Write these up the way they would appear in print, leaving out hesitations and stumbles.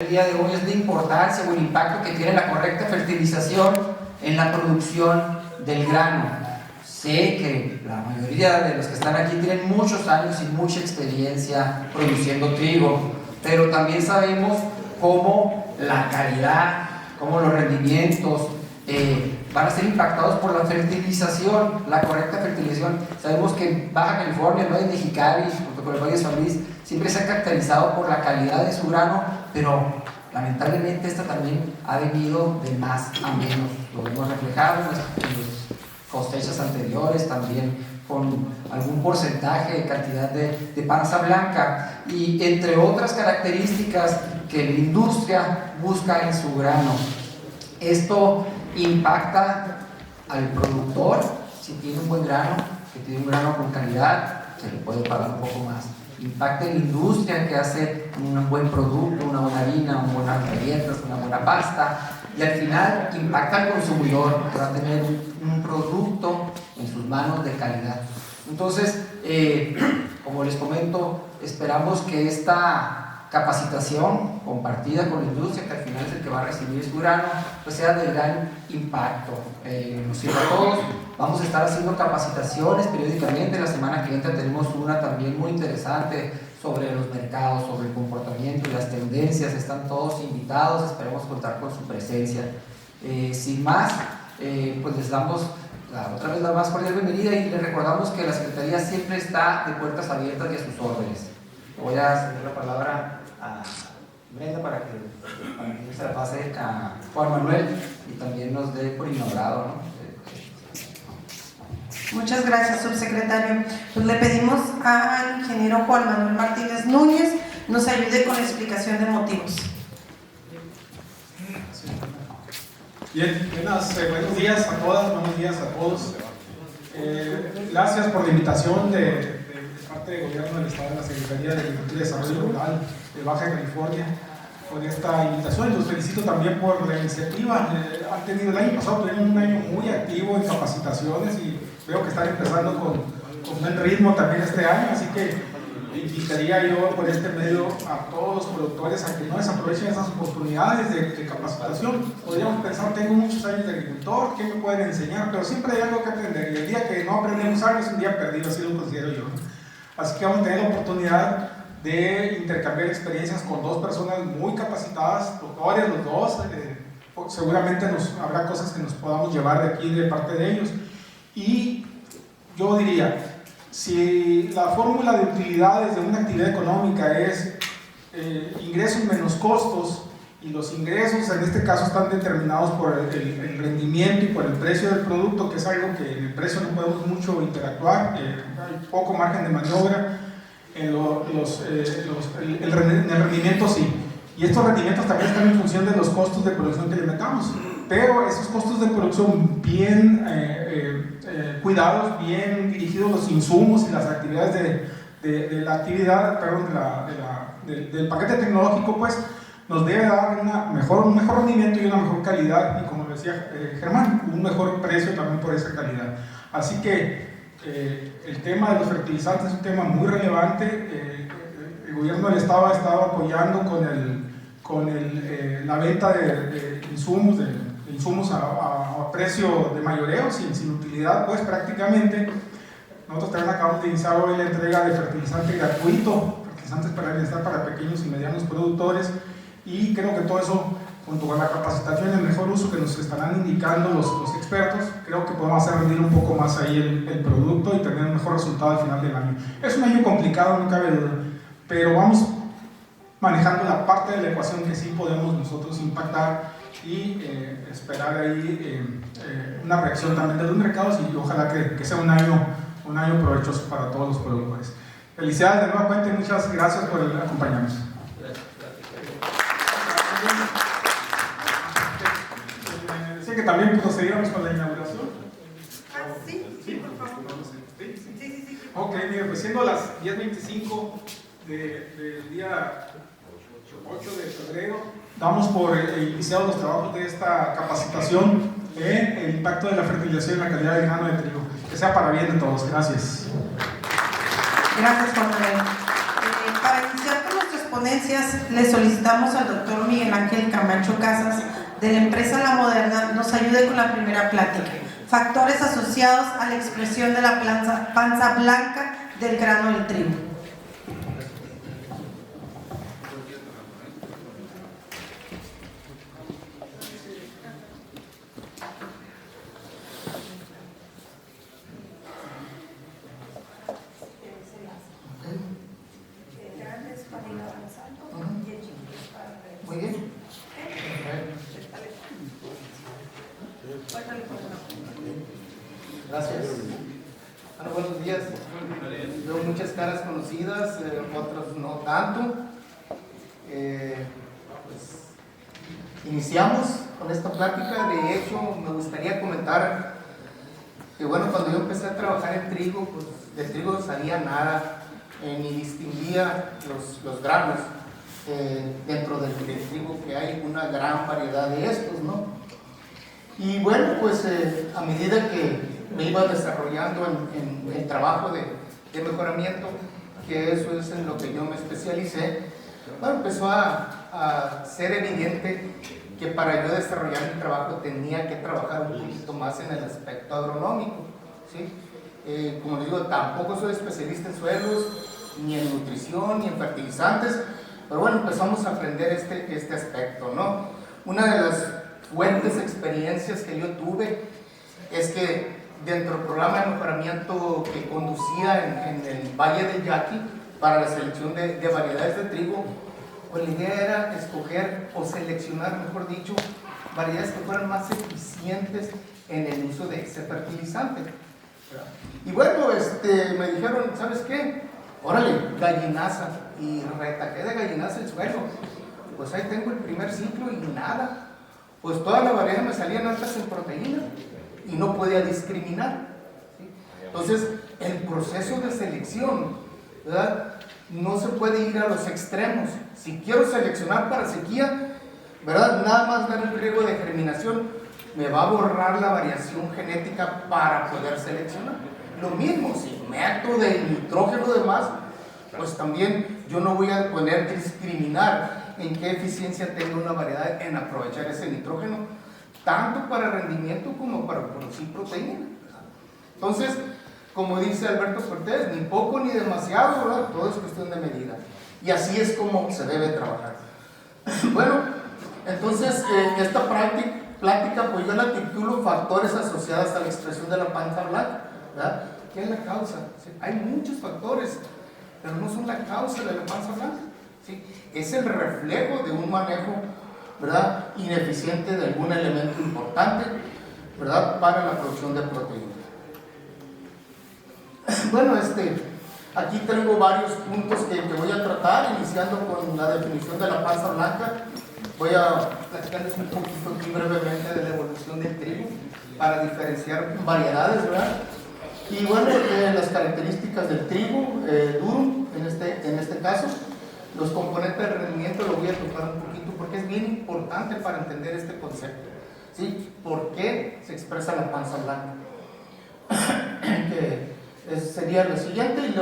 El día de hoy es la importancia o el impacto que tiene la correcta fertilización en la producción del grano. Sé que la mayoría de los que están aquí tienen muchos años y mucha experiencia produciendo trigo, pero también sabemos cómo la calidad, cómo los rendimientos van a ser impactados por la fertilización, la correcta fertilización. Sabemos que en Baja California, el Valle de Mexicali, junto con el Valle de San Luis, siempre se ha caracterizado por la calidad de su grano, pero lamentablemente esta también ha venido de más a menos. Lo hemos reflejado en las cosechas anteriores, también con algún porcentaje de cantidad de panza blanca y entre otras características que la industria busca en su grano. Esto impacta al productor. Si tiene un buen grano, que tiene un grano con calidad, se le puede pagar un poco más. Impacta en la industria que hace un buen producto, una buena harina, unas buenas galletas, una buena pasta, y al final impacta al consumidor, que va a tener un producto en sus manos de calidad. Entonces, como les comento, esperamos que esta capacitación compartida con la industria, que al final es el que va a recibir su grano, pues sea de gran impacto. Nos sirve a todos. Vamos a estar haciendo capacitaciones periódicamente. La semana que viene tenemos una también muy interesante sobre los mercados, sobre el comportamiento y las tendencias. Están todos invitados, esperemos contar con su presencia. Sin más, pues les damos otra vez la más cordial bienvenida y les recordamos que la Secretaría siempre está de puertas abiertas y a sus órdenes. Voy a ceder la palabra a Brenda para que se la pase a Juan Manuel y también nos dé por inaugurado, ¿no? Muchas gracias, subsecretario. Pues le pedimos al ingeniero Juan Manuel Martínez Núñez nos ayude con la explicación de motivos. Bien, buenos días a todas, buenos días a todos. Gracias por la invitación de parte del Gobierno del Estado, de la Secretaría de Agricultura y Desarrollo Rural de Baja California, por esta invitación. Los felicito también por la iniciativa. Han tenido, el año pasado tuvieron un año muy activo en capacitaciones y veo que están empezando con buen ritmo también este año, así que invitaría yo por este medio a todos los productores a que no desaprovechen esas oportunidades de capacitación. Podríamos pensar, tengo muchos años de agricultor, ¿qué me pueden enseñar? Pero siempre hay algo que aprender y el día que no aprendemos algo es un día perdido, así lo considero yo. Así que vamos a tener la oportunidad de intercambiar experiencias con dos personas muy capacitadas, doctores los dos. Seguramente habrá cosas que nos podamos llevar de aquí de parte de ellos. Y yo diría, si la fórmula de utilidades de una actividad económica es ingresos menos costos, y los ingresos en este caso están determinados por el rendimiento y por el precio del producto, que es algo que en el precio no podemos mucho interactuar, hay poco margen de maniobra, en el rendimiento sí, y estos rendimientos también están en función de los costos de producción que le metamos, pero esos costos de producción bien cuidados, bien dirigidos los insumos y las actividades de la actividad, perdón, del paquete tecnológico, pues nos debe dar un mejor rendimiento y una mejor calidad, y como decía Germán, un mejor precio también por esa calidad. Así que el tema de los fertilizantes es un tema muy relevante. El gobierno del Estado ha estado apoyando con la venta de insumos a precio de mayoreo, sin utilidad, pues prácticamente. Nosotros también acabamos de iniciar hoy la entrega de fertilizante gratuito, fertilizantes para el bienestar para pequeños y medianos productores, y creo que todo eso, junto con la capacitación y el mejor uso que nos estarán indicando los expertos, creo que podemos hacer rendir un poco más ahí el producto y tener un mejor resultado al final del año. Es un año complicado, no cabe duda, pero vamos manejando la parte de la ecuación que sí podemos nosotros impactar y esperar ahí una reacción también de los mercados, y ojalá que sea un año provechoso para todos los productores. Felicidades de nueva cuenta y muchas gracias por acompañarnos. Decía que también procediéramos con la inauguración. Sí, por favor. Sí. Ok, mire, pues siendo las 10:25 del día 8 de febrero, damos por iniciados los trabajos de esta capacitación en el impacto de la fertilización en la calidad del grano de trigo. Que sea para bien de todos. Gracias. Gracias, Juan Manuel. Para iniciar con nuestro ponencias le solicitamos al doctor Miguel Ángel Camacho Casas de la empresa La Moderna nos ayude con la primera plática. Factores asociados a la expresión de la panza blanca del grano del trigo. Muy bien. Gracias. Bueno, buenos días. Veo muchas caras conocidas, otras no tanto. Pues, iniciamos con esta plática. De hecho, me gustaría comentar que bueno, cuando yo empecé a trabajar en trigo, pues del trigo no sabía nada, ni distinguía los granos. Dentro del trigo, que hay una gran variedad de estos, ¿no? Y bueno, pues a medida que me iba desarrollando en el trabajo de mejoramiento, que eso es en lo que yo me especialicé, bueno, empezó a ser evidente que para yo desarrollar mi trabajo tenía que trabajar un poquito más en el aspecto agronómico, ¿sí? Como les digo, tampoco soy especialista en suelos, ni en nutrición, ni en fertilizantes, pero bueno, empezamos a aprender este aspecto, ¿no? Una de las fuertes experiencias que yo tuve es que dentro del programa de mejoramiento que conducía en el Valle del Yaqui para la selección de variedades de trigo, pues la idea era escoger o seleccionar, mejor dicho, variedades que fueran más eficientes en el uso de ese fertilizante. Y bueno, me dijeron, ¿sabes qué? Órale, gallinaza, y retaqué de gallinaza el suelo. Pues ahí tengo el primer ciclo y nada. Pues todas las variedades me salían altas en proteína y no podía discriminar, ¿sí? Entonces, el proceso de selección, ¿verdad?, no se puede ir a los extremos. Si quiero seleccionar para sequía, ¿verdad?, nada más dar el riego de germinación me va a borrar la variación genética para poder seleccionar. Lo mismo, si meto de nitrógeno de más, pues también yo no voy a poder discriminar en qué eficiencia tenga una variedad en aprovechar ese nitrógeno, tanto para rendimiento como para producir proteína. Entonces, como dice Alberto Cortés, ni poco ni demasiado, ¿verdad? Todo es cuestión de medida. Y así es como se debe trabajar. Bueno, entonces esta plática, pues yo la titulo Factores asociados a la expresión de la panza blanca, ¿verdad? ¿Qué es la causa? ¿Sí? Hay muchos factores, pero no son la causa de la panza blanca, ¿sí? Es el reflejo de un manejo, ¿verdad?, ineficiente de algún elemento importante, ¿verdad?, para la producción de proteína. Bueno, aquí tengo varios puntos que voy a tratar, iniciando con la definición de la panza blanca. Voy a platicarles un poquito aquí brevemente de la evolución del trigo para diferenciar variedades, ¿verdad? Y bueno, las características del trigo duro, en este caso, los componentes de rendimiento lo voy a tocar un poquito porque es bien importante para entender este concepto, ¿sí? ¿Por qué se expresa la panza blanca? Sería lo siguiente, y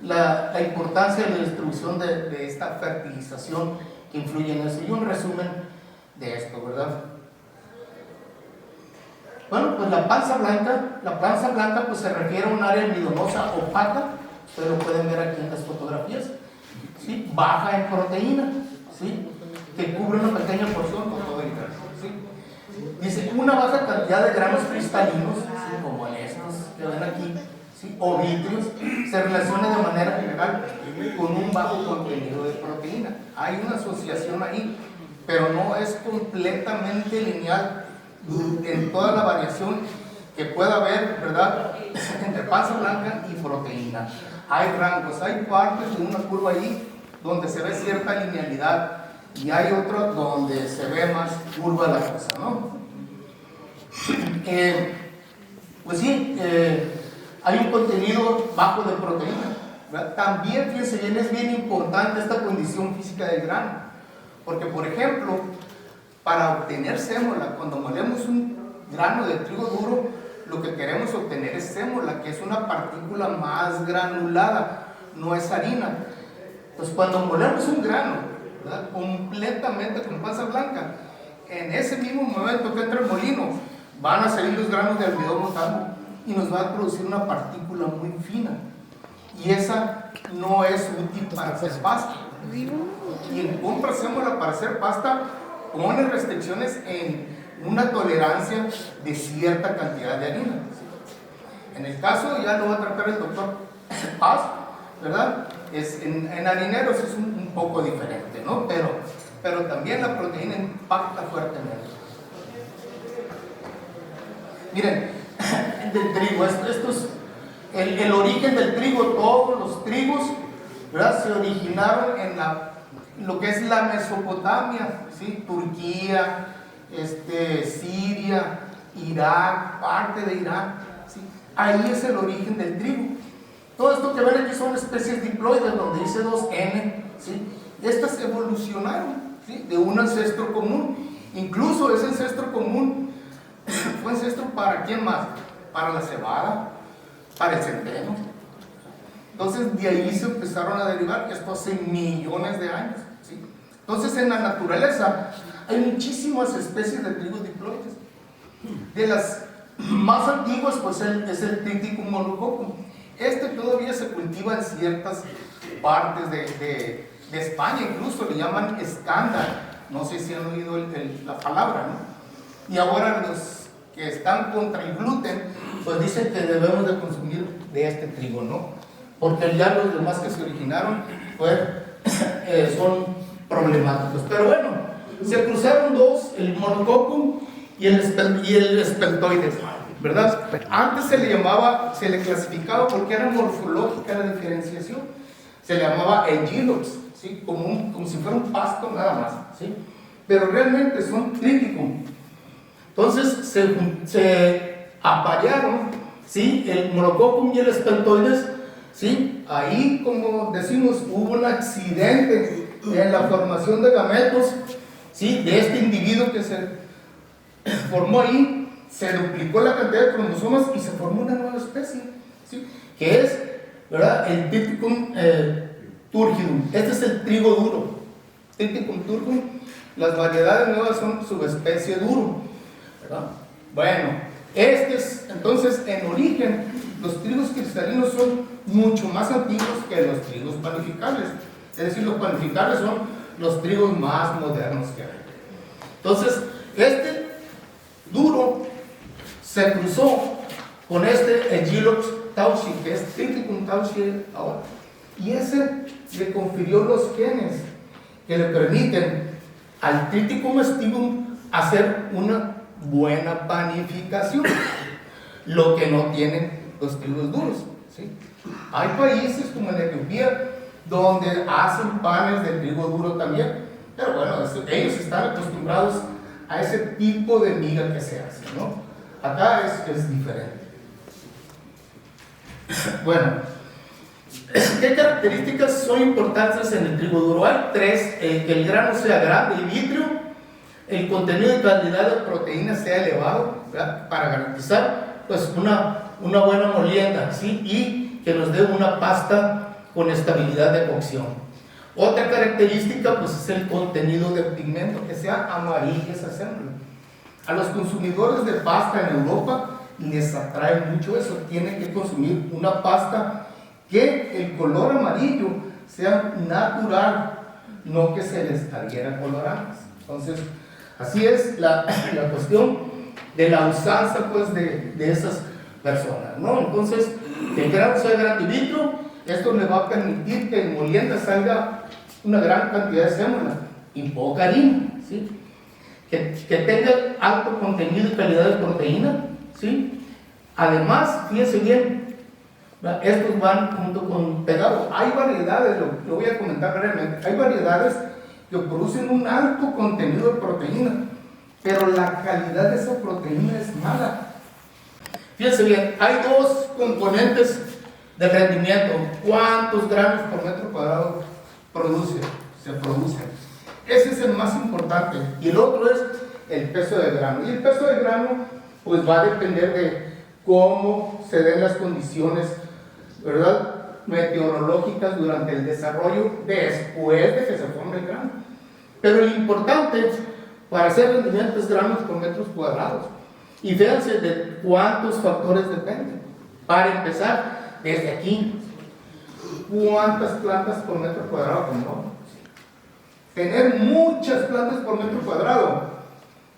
la importancia de la distribución de esta fertilización que influye en eso, y un resumen de esto, ¿verdad? Bueno, pues la panza blanca pues se refiere a un área almidonosa opaca, ustedes lo pueden ver aquí en las fotografías, ¿sí?, baja en proteína, ¿sí?, que cubre una pequeña porción con todo el grano, ¿sí? Dice, una baja cantidad de granos cristalinos, ¿sí?, como estos que ven aquí, ¿sí?, o vítrios, se relaciona de manera general con un bajo contenido de proteína. Hay una asociación ahí, pero no es completamente lineal en toda la variación que pueda haber, ¿verdad?, entre panza blanca y proteína. Hay rangos, hay partes de una curva ahí donde se ve cierta linealidad y hay otro donde se ve más curva la cosa, ¿no? Pues sí, hay un contenido bajo de proteína, ¿verdad? También, fíjense bien, es bien importante esta condición física del grano, porque por ejemplo, para obtener sémola, cuando molemos un grano de trigo duro, lo que queremos obtener es sémola, que es una partícula más granulada, no es harina. Entonces, cuando molemos un grano, ¿verdad?, completamente con panza blanca, en ese mismo momento que entra el molino, van a salir los granos de almidón botando y nos va a producir una partícula muy fina. Y esa no es útil para hacer pasta. Quien compra sémola para hacer pasta pone restricciones en una tolerancia de cierta cantidad de harina. En el caso, ya lo va a tratar el doctor Paz, ¿verdad? En harineros es un poco diferente, ¿no? Pero también la proteína impacta fuertemente. Miren, del trigo, esto es el origen del trigo. Todos los trigos, ¿verdad?, se originaron en lo que es la Mesopotamia, ¿sí? Turquía, Siria, Irak, parte de Irak, ¿sí? Ahí es el origen del trigo. Todo esto que ven aquí son especies diploides, donde dice 2N, ¿sí? Estas evolucionaron, ¿sí?, de un ancestro común. Incluso ese ancestro común fue ancestro para ¿quién más? Para la cebada, para el centeno. Entonces de ahí se empezaron a derivar, esto hace millones de años, ¿sí? Entonces en la naturaleza hay muchísimas especies de trigos diploides. De las más antiguas pues es el Triticum monococcus. Todavía se cultiva en ciertas partes de España, incluso le llaman escándalo. No sé si han oído la palabra, ¿no? Y ahora los que están contra el gluten pues dicen que debemos de consumir de este trigo, ¿no? Porque ya los demás que se originaron pues son problemáticos. Pero bueno, se cruzaron dos, el monococcus y el espeltoides, ¿verdad? Antes se le clasificaba porque era morfológica la diferenciación. Se le llamaba Aegilops, ¿sí?, como si fuera un pasto nada más, ¿sí? Pero realmente son Triticum. Entonces se aparearon, ¿sí?, el monococcus y el espeltoides, ¿sí? Ahí, como decimos, hubo un accidente en la formación de gametos, ¿sí?, de este individuo que se formó ahí. Se duplicó la cantidad de cromosomas y se formó una nueva especie, ¿sí?, que es, ¿verdad?, el Triticum turgidum. Este es el trigo duro, Triticum turgidum. Las variedades nuevas son subespecie duro, ¿verdad? Bueno, entonces en origen los trigos cristalinos son mucho más antiguos que los trigos panificables. Es decir, los panificables son los trigos más modernos que hay. Entonces, este duro se cruzó con este Aegilops tauchi, que es Triticum tauchi ahora. Y ese le confirió los genes que le permiten al Triticum stivum hacer una buena panificación, lo que no tienen los trigos duros, ¿sí? Hay países como en Etiopía donde hacen panes de trigo duro también, pero bueno, ellos están acostumbrados a ese tipo de miga que se hace, ¿no? Acá es diferente. Bueno, ¿qué características son importantes en el trigo duro? Hay tres: que el grano sea grande y vítreo, el contenido y cantidad de proteínas sea elevado, ¿verdad?, para garantizar pues una buena molienda, ¿sí?, y que nos dé una pasta con estabilidad de cocción. Otra característica pues es el contenido de pigmento, que sea amarilla esa sémola. A los consumidores de pasta en Europa les atrae mucho eso. Tienen que consumir una pasta que el color amarillo sea natural, no que se les adhieran colorantes. Entonces, así es la cuestión de la usanza pues de esas personas, ¿no? Entonces, el grano sea grande y vitro, esto le va a permitir que en molienda salga una gran cantidad de sémola y poca harina, ¿sí? Que tenga alto contenido y calidad de proteína, ¿sí? Además, fíjense bien, estos van junto con pegado. Hay variedades, lo voy a comentar brevemente, hay variedades que producen un alto contenido de proteína, pero la calidad de esa proteína es mala. Fíjense bien, hay dos componentes de rendimiento. ¿Cuántos gramos por metro cuadrado se producen? Ese es el más importante. Y el otro es el peso del grano. Y el peso del grano pues va a depender de cómo se den las condiciones, ¿verdad?, meteorológicas durante el desarrollo después de que se forme el grano. Pero lo importante para hacer rendimiento es granos por metros cuadrados. Y fíjense de cuántos factores dependen. Para empezar, desde aquí, ¿cuántas plantas por metro cuadrado tenemos? Tener muchas plantas por metro cuadrado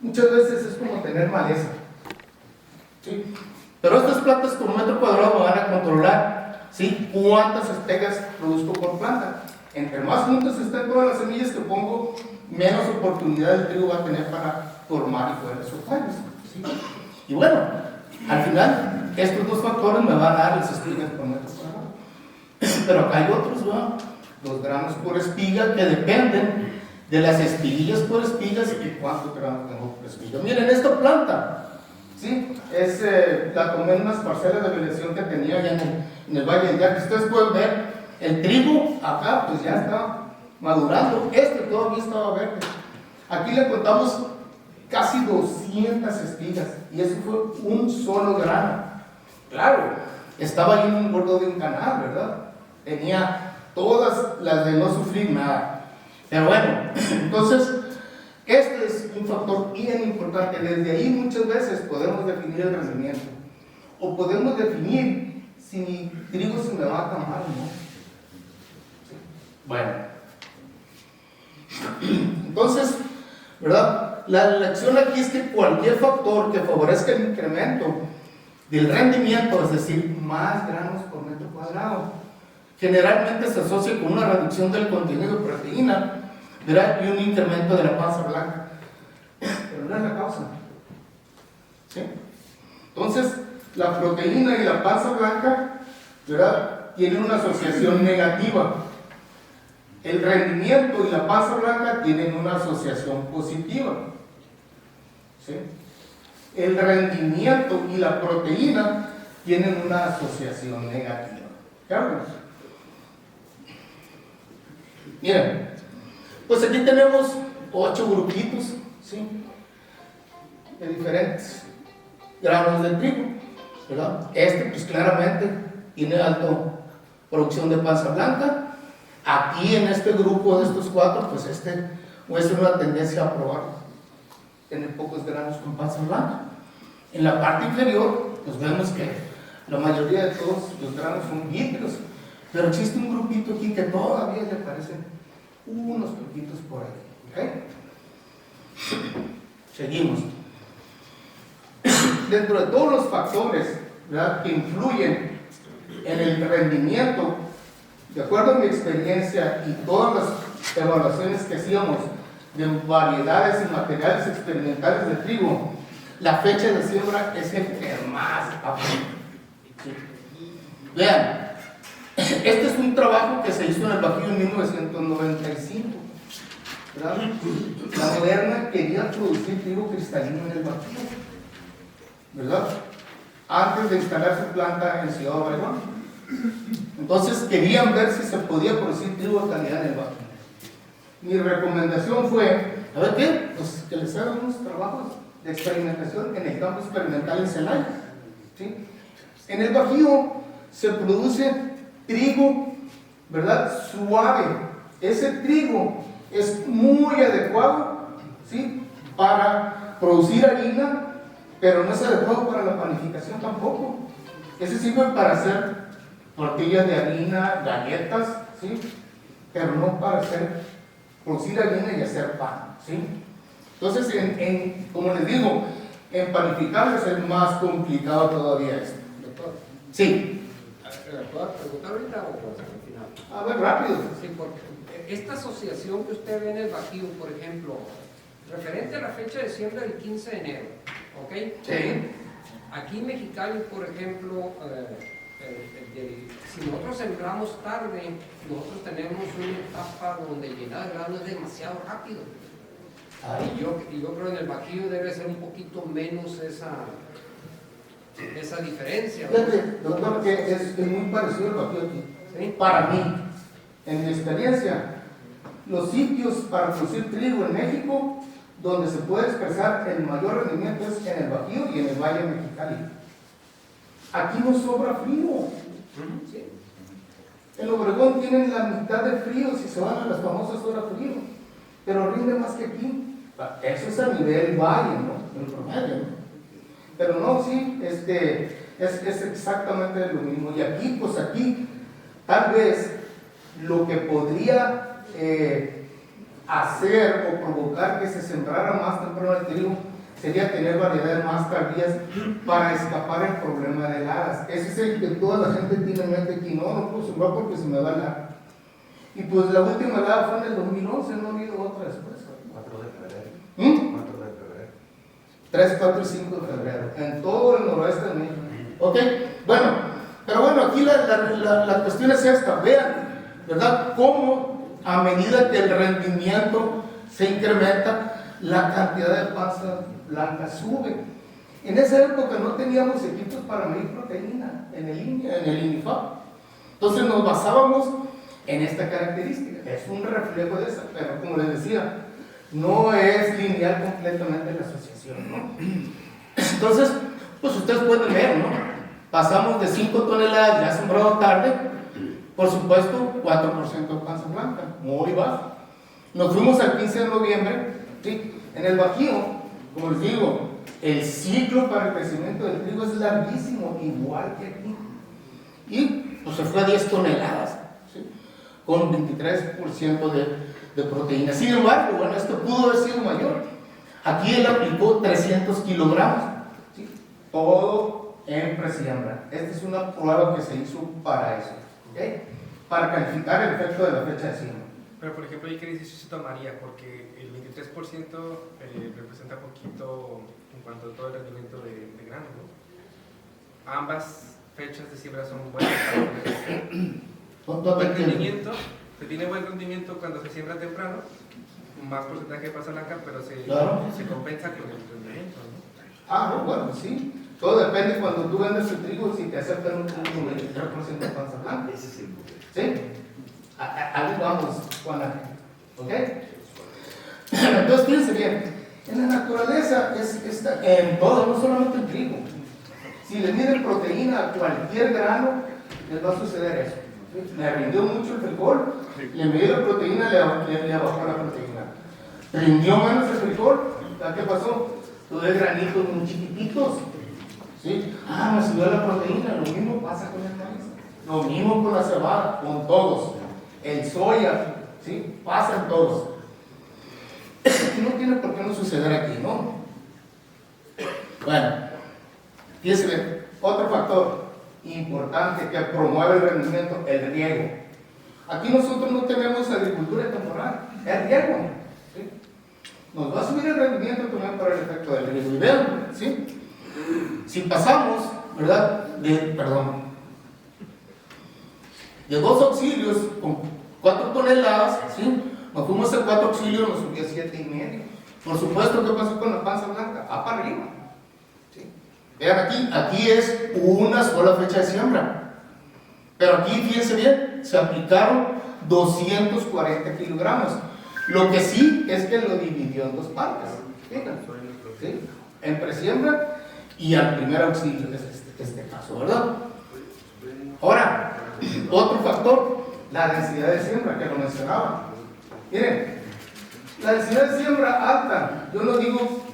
muchas veces es como tener maleza, ¿sí? Pero estas plantas por metro cuadrado van a controlar, ¿sí?, cuántas espigas produzco por planta. Entre más juntas estén todas las semillas que pongo, menos oportunidad el trigo va a tener para formar y poner sus tallos, ¿sí? Y bueno, al final estos dos factores me van a dar las espigas por metro cuadrado. Pero acá hay otros, ¿no? Los granos por espiga, que dependen de las espiguillas por espigas y cuántos granos tengo por espiga. Miren, esta planta, ¿sí?, es la tomé en unas parcelas de vegetación que tenía allá en el Valle del Yaqui. Ustedes pueden ver, el trigo acá pues ya está madurando, este todavía estaba verde. Aquí le contamos casi 200 espigas y eso fue un solo grano. Claro, estaba ahí en un bordo de un canal, ¿verdad? Tenía todas las de no sufrir nada. Pero bueno, entonces, este es un factor bien importante. Desde ahí muchas veces podemos definir el rendimiento. O podemos definir si mi trigo se me va a camar o no. Bueno. Entonces, ¿verdad? La lección aquí es que cualquier factor que favorezca el incremento del rendimiento, es decir, más granos por metro cuadrado, generalmente se asocia con una reducción del contenido de proteína, ¿verdad?, y un incremento de la panza blanca. Pero no es la causa, ¿sí? Entonces, la proteína y la panza blanca, ¿verdad?, tienen una asociación negativa. El rendimiento y la panza blanca tienen una asociación positiva, ¿sí? El rendimiento y la proteína tienen una asociación negativa. ¿Claro? Miren, pues aquí tenemos 8 grupitos, ¿sí?, de diferentes granos de trigo, ¿verdad? Este pues claramente tiene alta producción de panza blanca. Aquí en este grupo de estos 4, pues este muestra una tendencia a probar tener pocos granos con panza blanca. En la parte inferior, pues vemos que la mayoría de todos los granos son híbridos, pero existe un grupito aquí que todavía le aparecen unos poquitos por ahí, ¿ok? Seguimos. Dentro de todos los factores, ¿verdad?, que influyen en el rendimiento, de acuerdo a mi experiencia y todas las evaluaciones que hacíamos de variedades y materiales experimentales de trigo, la fecha de siembra es el que más apunta. Vean, este es un trabajo que se hizo en el Bajío en 1995, ¿verdad? La Moderna quería producir trigo cristalino en el Bajío, ¿verdad?, antes de instalar su planta en Ciudad Obregón. Entonces querían ver si se podía producir trigo de calidad en el Bajío. Mi recomendación fue, a ver qué, pues que les hagan unos trabajos de experimentación en el campo experimental en Celaya, ¿sí? En el Bajío se produce trigo, ¿verdad?, suave. Ese trigo es muy adecuado, ¿sí?, para producir harina, pero no es adecuado para la panificación tampoco. Ese sirve para hacer tortillas de harina, galletas, ¿sí?, pero no para producir harina y hacer pan, ¿sí? Entonces, como les digo, en panificar es el más complicado todavía esto. Doctor, Sí. ¿puedo preguntar ahorita o al final? A ver, rápido. Sí, porque esta asociación que usted ve en el Bajío, por ejemplo, referente a la fecha de siembra del 15 de enero, ¿ok? Sí. Aquí en Mexicali, por ejemplo, si nosotros sembramos tarde, nosotros tenemos una etapa donde llenar el grano es demasiado rápido. Y yo creo que en el Bajío debe ser un poquito menos esa diferencia. Fíjate, doctor, que es muy parecido al Bajío aquí. ¿Sí? Para mí, en mi experiencia, los sitios para producir trigo en México donde se puede expresar el mayor rendimiento es en el Bajío y en el Valle de Mexicali. Aquí no sobra frío. Sí. En Obregón tienen la mitad de frío si se van a las famosas horas frío, pero rinde más que aquí. Eso es a nivel valle, ¿no? El promedio, ¿no? Pero no, sí, es exactamente lo mismo. Y aquí, pues aquí, tal vez lo que podría hacer o provocar que se sembrara más temprano el trigo sería tener variedades más tardías para escapar el problema de heladas. Ese es el que toda la gente tiene en mente aquí. No puedo sembrar porque se me va a helar. Y pues la última helada fue en el 2011, no ha habido otra después. 4 de febrero. 4 de febrero. 3, 4 y 5 de febrero, en todo el noroeste de México. Ok, bueno, pero bueno, aquí la cuestión es esta, vean, ¿verdad? Cómo a medida que el rendimiento se incrementa, la cantidad de panza blanca sube. En esa época no teníamos equipos para medir proteína en el INIFAP. Entonces nos basábamos en esta característica. Es un reflejo de esa, pero como les decía, no es lineal completamente la asociación, ¿no? Entonces, pues ustedes pueden ver, ¿no? Pasamos de 5 toneladas ya sembrado tarde, por supuesto, 4% de panza blanca, muy bajo. Nos fuimos al 15 de noviembre, ¿sí? En el Bajío, como les digo, el ciclo para el crecimiento del trigo es larguísimo, igual que aquí. Y pues se fue a 10 toneladas, ¿sí? Con 23% de proteína. Sin embargo, bueno, esto pudo haber sido mayor. Aquí él aplicó 300 kilogramos, ¿sí? Todo en presiembra. Esta es una prueba que se hizo para eso, ¿ok? Para calificar el efecto de la fecha de siembra. Pero por ejemplo, ¿qué dice se tomaría? Porque el 23% representa poquito en cuanto a todo el rendimiento de grano, ¿no? Ambas fechas de siembra son buenas para buen rendimiento. Se tiene buen rendimiento cuando se siembra temprano, más porcentaje de pasa blanca, pero se compensa con el rendimiento, ¿no? No, bueno, sí. Todo depende cuando tú vendes tu trigo, si te aceptan un 23% de panza blanca. Ese es el punto. ¿Sí? Ahí vamos, Juana. ¿Ok? Entonces, fíjense bien. En la naturaleza, en todo, no solamente en trigo. Si le miden proteína a cualquier grano, les va a suceder eso. ¿Sí? Le rindió mucho el frijol, le midieron proteína, le bajó la proteína. Rindió menos el frijol, ¿qué pasó? Tuve granitos muy chiquititos. ¿Sí? Me subió la proteína. Lo mismo pasa con el maíz, lo mismo con la cebada, con todos. El soya, ¿sí? Pasan todos. No tiene por qué no suceder aquí, ¿no? Bueno, fíjense, otro factor importante que promueve el rendimiento, el riego. Aquí nosotros no tenemos agricultura temporal, es riego, ¿sí? Nos va a subir el rendimiento también por el efecto del riego. Y vean, ¿sí? Si pasamos, ¿verdad? De 2 auxilios con 4 toneladas, ¿sí? Nos fuimos a 4 auxilios, nos subió a 7,5. Por supuesto, ¿qué pasó con la panza blanca? Para arriba. ¿Sí? Vean aquí es una sola fecha de siembra. Pero aquí, fíjense bien, se aplicaron 240 kilogramos. Lo que sí es que lo dividió en 2 partes. Fíjense, ¿sí? En presiembra y al primer auxilio, es este caso, ¿verdad? Ahora, otro factor, la densidad de siembra, que lo mencionaba. Miren, la densidad de siembra alta, yo no digo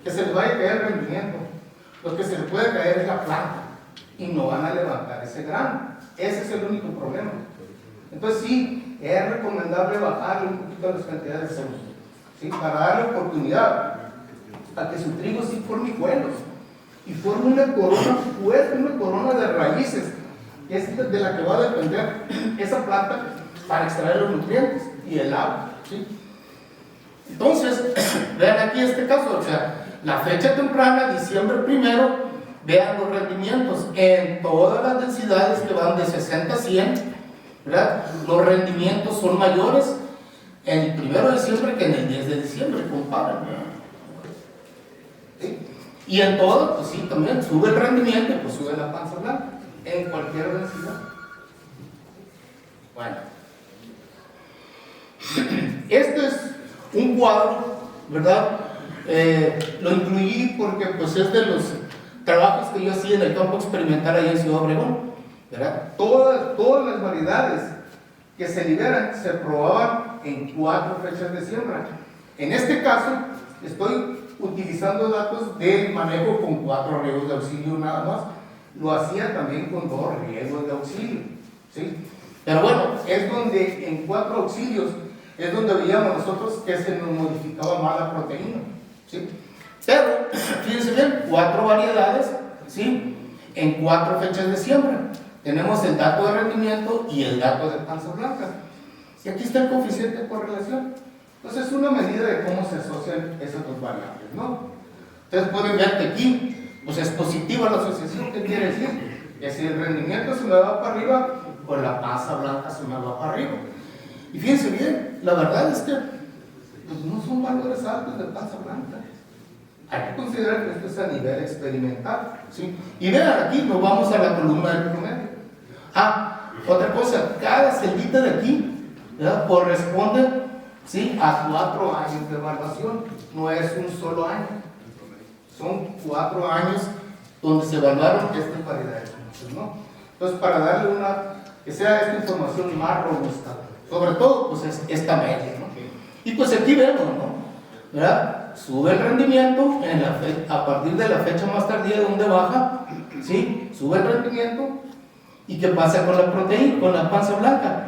que se les vaya a caer el rendimiento, lo que se les puede caer es la planta y no van a levantar ese grano. Ese es el único problema. Entonces sí, es recomendable bajarle un poquito las cantidades de semilla, ¿sí? Para darle oportunidad a que su trigo sí forme hijuelos y forme una corona fuerte, una corona de raíces, que es de la que va a depender esa planta para extraer los nutrientes y el agua, ¿sí? Entonces, vean aquí este caso, o sea, la fecha temprana, diciembre 1, vean los rendimientos en todas las densidades que van de 60 a 100, ¿verdad? Los rendimientos son mayores en el 1 de diciembre que en el 10 de diciembre, comparen, ¿verdad? ¿Sí? Y en todo, pues sí, también sube el rendimiento, pues sube la panza blanca, en cualquier densidad. Bueno, este es un cuadro, ¿verdad? Lo incluí porque pues es de los trabajos que yo hacía en el campo experimental allá en Ciudad Obregón. ¿verdad? Todas las variedades que se liberan se probaban en 4 fechas de siembra. En este caso, estoy utilizando datos del manejo con 4 riegos de auxilio nada más. Lo hacía también con 2 riegos de auxilio, ¿sí? Pero bueno, es donde en 4 auxilios es donde veíamos nosotros que se nos modificaba más la proteína, ¿sí? Pero, fíjense bien, 4 variedades, ¿sí? En 4 fechas de siembra. Tenemos el dato de rendimiento y el dato de panza blanca. Y aquí está el coeficiente de correlación. Entonces, es una medida de cómo se asocian esas 2 variables, ¿no? Ustedes pueden ver que aquí, pues es positiva la asociación. ¿Qué quiere decir? Que si el rendimiento se me va para arriba, pues la panza blanca se me va para arriba. Y fíjense bien, la verdad es que pues no son valores altos de panza blanca. Hay que considerar que esto es a nivel experimental, ¿sí? Y vean, aquí nos vamos a la columna del promedio. Otra cosa, cada celita de aquí, ¿verdad?, corresponde, ¿sí?, a 4 años de evaluación. No es un solo año, son 4 años donde se evaluaron estas variedades, ¿no? Entonces, para darle que sea esta información más robusta, sobre todo, pues esta media, ¿no? Y pues aquí vemos, ¿no?, ¿verdad? Sube el rendimiento a partir de la fecha más tardía donde baja, ¿sí? Sube el rendimiento. ¿Y qué pasa con la proteína, con la panza blanca?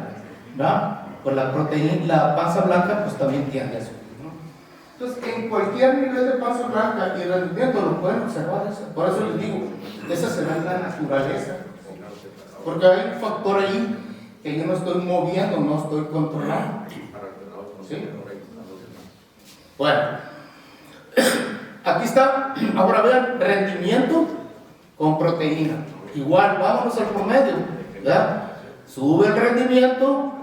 ¿Verdad? Pues la panza blanca pues también tiende a subir, ¿no? Entonces, en cualquier nivel de panza blanca y rendimiento lo pueden observar. Por eso les digo, esa será la naturaleza. Porque hay un factor ahí que yo no estoy moviendo, no estoy controlando. ¿Sí? Bueno, aquí está. Ahora vean, rendimiento con proteína. Igual, vámonos al promedio, ¿verdad? Sube el rendimiento,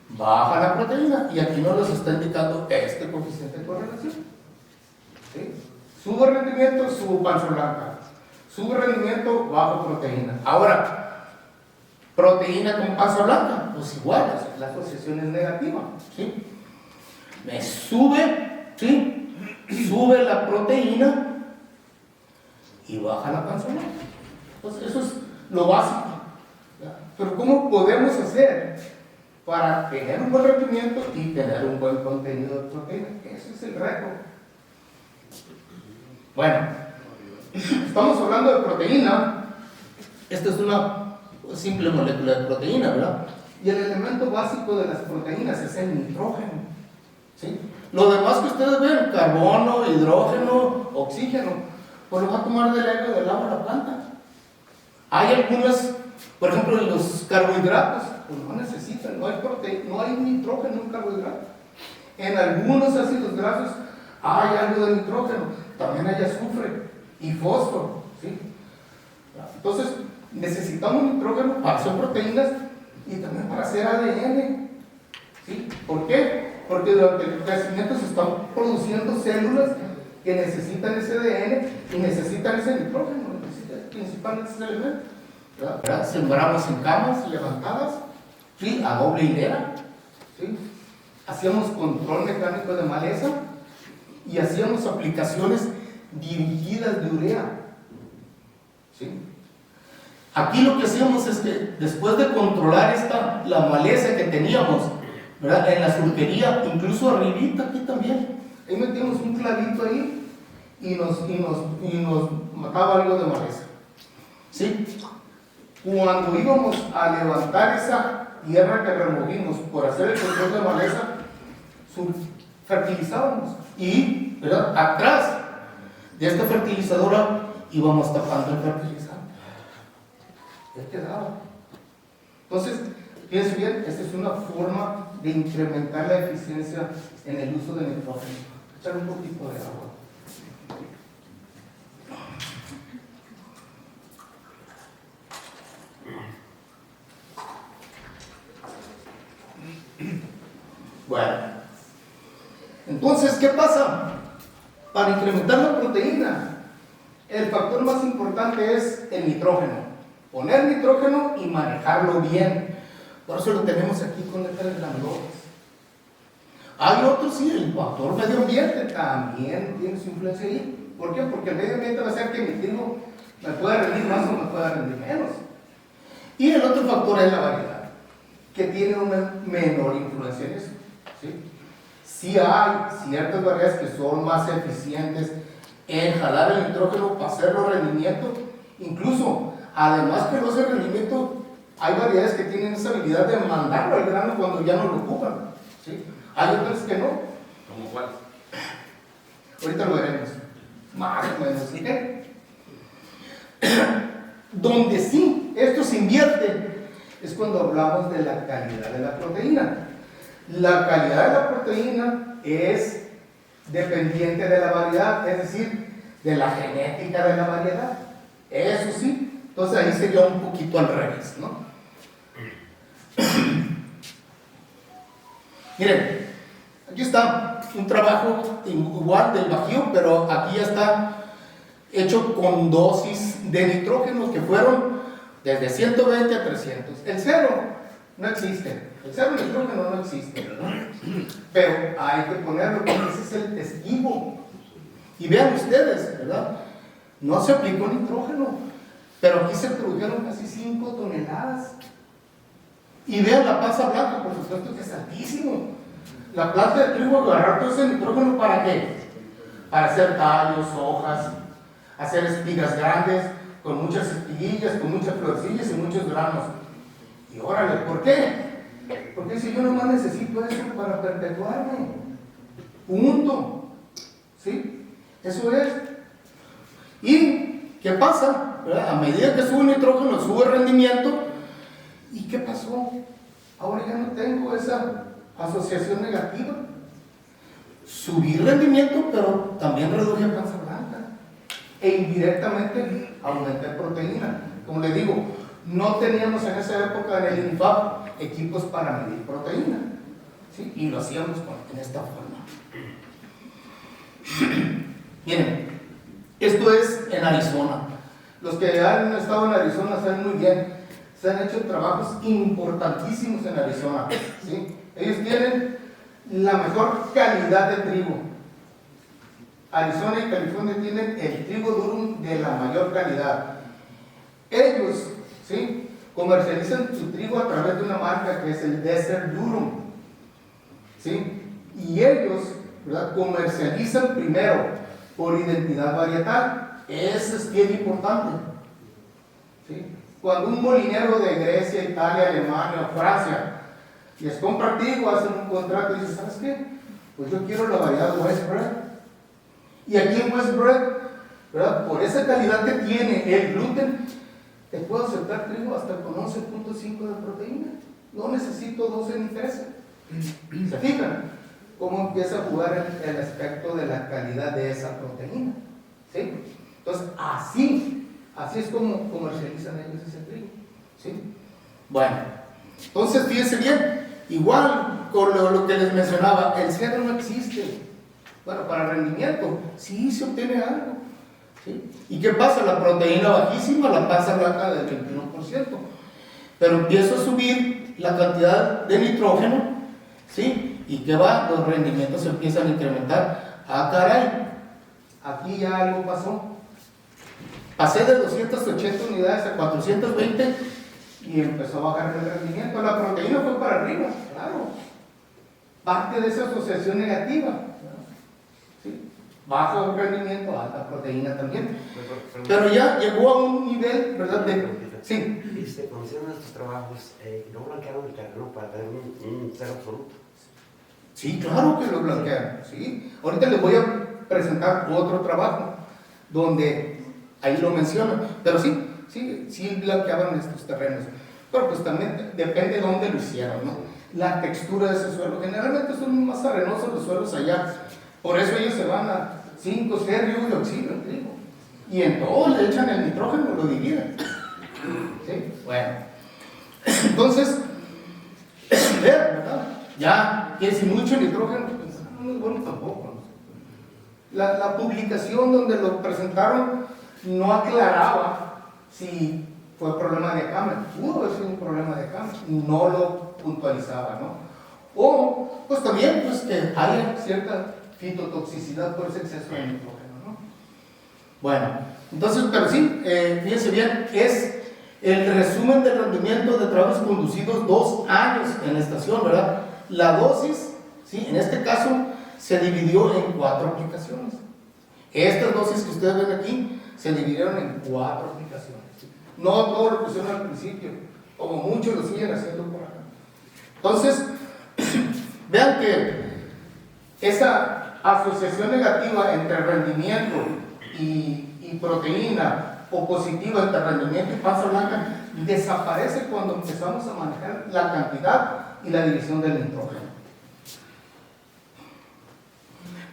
baja la proteína, y aquí nos los está indicando este coeficiente de correlación, ¿sí? Sube el rendimiento, sube panza blanca. Sube el rendimiento, bajo proteína. Ahora, proteína con panza blanca, pues igual, la asociación es negativa, ¿sí? Me sube, ¿sí? Sube la proteína y baja la panza blanca. Entonces, eso es lo básico, ¿verdad? Pero ¿cómo podemos hacer para tener un buen rendimiento y tener un buen contenido de proteína? Ese es el reto. Bueno, estamos hablando de proteína. Esta es una simple molécula de proteína, ¿verdad? Y el elemento básico de las proteínas es el nitrógeno, ¿sí? Lo demás que ustedes ven, carbono, hidrógeno, oxígeno, pues lo va a tomar del aire, del agua, la planta. Hay algunas, por ejemplo, los carbohidratos, pues no necesitan, no hay nitrógeno en carbohidratos. En algunos ácidos grasos hay algo de nitrógeno, también hay azufre y fósforo, ¿sí? Entonces, necesitamos nitrógeno para hacer proteínas y también para hacer ADN, ¿sí? ¿Por qué? Porque durante el crecimiento se están produciendo células que necesitan ese ADN y necesitan ese nitrógeno, principalmente ese elemento, ¿verdad? Sembramos en camas levantadas, ¿sí?, a doble hilera, ¿sí? Hacíamos control mecánico de maleza y hacíamos aplicaciones dirigidas de urea, ¿sí? Aquí lo que hacíamos es que después de controlar la maleza que teníamos, ¿verdad?, en la surquería, incluso arribita aquí también, ahí metíamos un clavito ahí y nos mataba algo de maleza, ¿sí? Cuando íbamos a levantar esa tierra que removimos por hacer el control de maleza, fertilizábamos y, ¿verdad?, atrás de esta fertilizadora íbamos tapando el fertilizante. Ya quedaba. Entonces, fíjense bien, esta es una forma de incrementar la eficiencia en el uso de nitrógeno. Echar un poquito de agua. Bueno, entonces, ¿qué pasa? Para incrementar la proteína, el factor más importante es el nitrógeno. Poner nitrógeno y manejarlo bien. Por eso lo tenemos aquí con letras grandotas. Hay otros, sí, el factor medio ambiente también tiene su influencia ahí. ¿Por qué? Porque el medio ambiente va a hacer que mi trigo me pueda rendir más o me pueda rendir menos. Y el otro factor es la variedad, que tiene una menor influencia en eso. Sí hay ciertas variedades que son más eficientes en jalar el nitrógeno para hacerlo rendimiento. Incluso, además que no hace rendimiento, hay variedades que tienen esa habilidad de mandarlo al grano cuando ya no lo ocupan. ¿Sí? Hay otras que no. ¿Cómo cuál? Ahorita lo veremos. Más o menos. ¿Sí? Donde sí esto se invierte es cuando hablamos de la calidad de la proteína. La calidad de la proteína es dependiente de la variedad, es decir, de la genética de la variedad. Eso sí. Entonces ahí sería un poquito al revés, ¿no? Miren, aquí está un trabajo igual del Bajío, pero aquí ya está hecho con dosis de nitrógeno que fueron desde 120 a 300. El cero no existe, el cero nitrógeno no existe, ¿verdad? Pero hay que ponerlo porque ese es el testigo. Y vean ustedes, ¿verdad? No se aplicó nitrógeno, pero aquí se produjeron casi 5 toneladas. Y vean la panza blanca, por supuesto que es altísimo. La planta de trigo agarrar todo ese nitrógeno, ¿para qué? Para hacer tallos, hojas, hacer espigas grandes, con muchas espiguillas, con muchas florecillas y muchos granos. Y órale, ¿por qué? Porque si yo nomás necesito eso para perpetuarme. Punto. ¿Sí? Eso es. ¿Y qué pasa? ¿Verdad? A medida que sube el nitrógeno, sube el rendimiento. ¿Y qué pasó? Ahora ya no tengo esa asociación negativa. Subí rendimiento, pero también reduje panza blanca. E indirectamente aumenté proteína. Como les digo, no teníamos en esa época en el INFAP equipos para medir proteína. ¿Sí? Y lo hacíamos en esta forma. Miren, esto es en Arizona. Los que han estado en Arizona saben muy bien. Se han hecho trabajos importantísimos en Arizona. ¿Sí? Ellos tienen la mejor calidad de trigo. Arizona y California tienen el trigo durum de la mayor calidad. Ellos, ¿sí?, comercializan su trigo a través de una marca que es el Desert Durum. ¿Sí? Y ellos, ¿verdad?, comercializan primero por identidad varietal. Eso es bien importante. ¿Sí? Cuando un molinero de Grecia, Italia, Alemania o Francia les compra trigo, hacen un contrato y dicen, ¿sabes qué? Pues yo quiero la variedad West Bread. Y aquí en West Bread, ¿verdad?, por esa calidad que tiene el gluten, te puedo aceptar trigo hasta con 11.5 de proteína. No necesito 12 ni 13. ¿Se fijan cómo empieza a jugar el aspecto de la calidad de esa proteína? ¿Sí? Entonces, así es como comercializan ellos ese trigo. ¿Sí? Bueno, entonces fíjense bien, igual con lo que les mencionaba, el cero no existe. Bueno, para rendimiento, sí se obtiene algo. ¿Sí? ¿Y qué pasa? La proteína bajísima, la panza blanca del 21%. Pero empiezo a subir la cantidad de nitrógeno, ¿sí? ¿Y qué va? Los rendimientos se empiezan a incrementar. Ah, caray, aquí ya algo pasó. Pasé de 280 unidades a 420 y empezó a bajar el rendimiento. La proteína fue para arriba, claro. Parte de esa asociación negativa. ¿Sí? Bajo rendimiento, alta proteína también. Pero ya llegó a un nivel, ¿verdad? Sí. Cuando hicieron estos trabajos, ¿no blanquearon el terreno para tener un cero absoluto? Sí, claro que lo blanquean. ¿Sí? Ahorita les voy a presentar otro trabajo donde ahí lo mencionan, pero sí blanqueaban estos terrenos. Pero pues también depende de dónde lo hicieron, ¿no? La textura de ese suelo. Generalmente son más arenosos los suelos allá. Por eso ellos se van a 5, 6 ríos de oxígeno en trigo. Y en todo le echan el nitrógeno, lo dividen. ¿Sí? Bueno. Entonces, ¿verdad? Ya, que si mucho nitrógeno, pues no es bueno tampoco, ¿no? La publicación donde lo presentaron no aclaraba si fue problema de cámara. Pudo haber sido un problema de cámara, no lo puntualizaba, ¿no? O, pues también, pues que hay cierta fitotoxicidad por ese exceso de nitrógeno, ¿no? Bueno, entonces, pero sí, fíjense bien, es el resumen del rendimiento de trabajos conducidos 2 años en la estación, ¿verdad? La dosis, ¿sí? En este caso, se dividió en 4 aplicaciones. Estas dosis que ustedes ven aquí se dividieron en 4 aplicaciones. No todo lo pusieron al principio, como muchos lo siguen haciendo por acá. Entonces, vean que esa asociación negativa entre rendimiento y proteína, o positiva entre rendimiento y panza blanca, desaparece cuando empezamos a manejar la cantidad y la división del nitrógeno.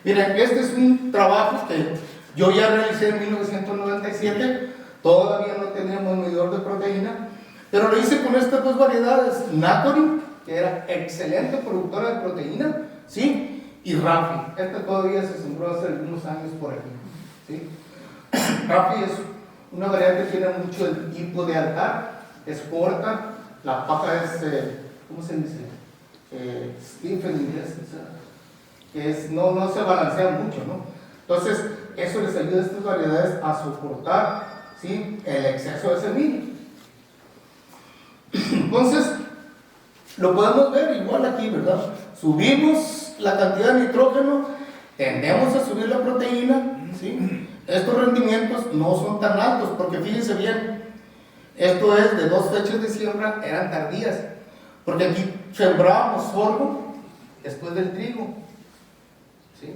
Miren, este es un trabajo que yo ya realicé en 1997, todavía no teníamos medidor de proteína, pero lo hice con estas 2 variedades, Natorin, que era excelente productora de proteína, ¿sí? Y Rafi. Esta todavía se sembró hace algunos años por aquí, ¿sí? Rafi es una variedad que tiene mucho el tipo de altar, es corta, la papa es, ¿cómo se dice? Stiff en inglés, que es, no se balancea mucho, ¿no? Entonces, eso les ayuda a estas variedades a soportar, ¿sí? El exceso de semilla. Entonces, lo podemos ver igual aquí, ¿verdad? Subimos la cantidad de nitrógeno, tendemos a subir la proteína, ¿sí? Estos rendimientos no son tan altos, porque fíjense bien, esto es de 2 fechas de siembra, eran tardías, porque aquí sembrábamos sorgo después del trigo, ¿sí?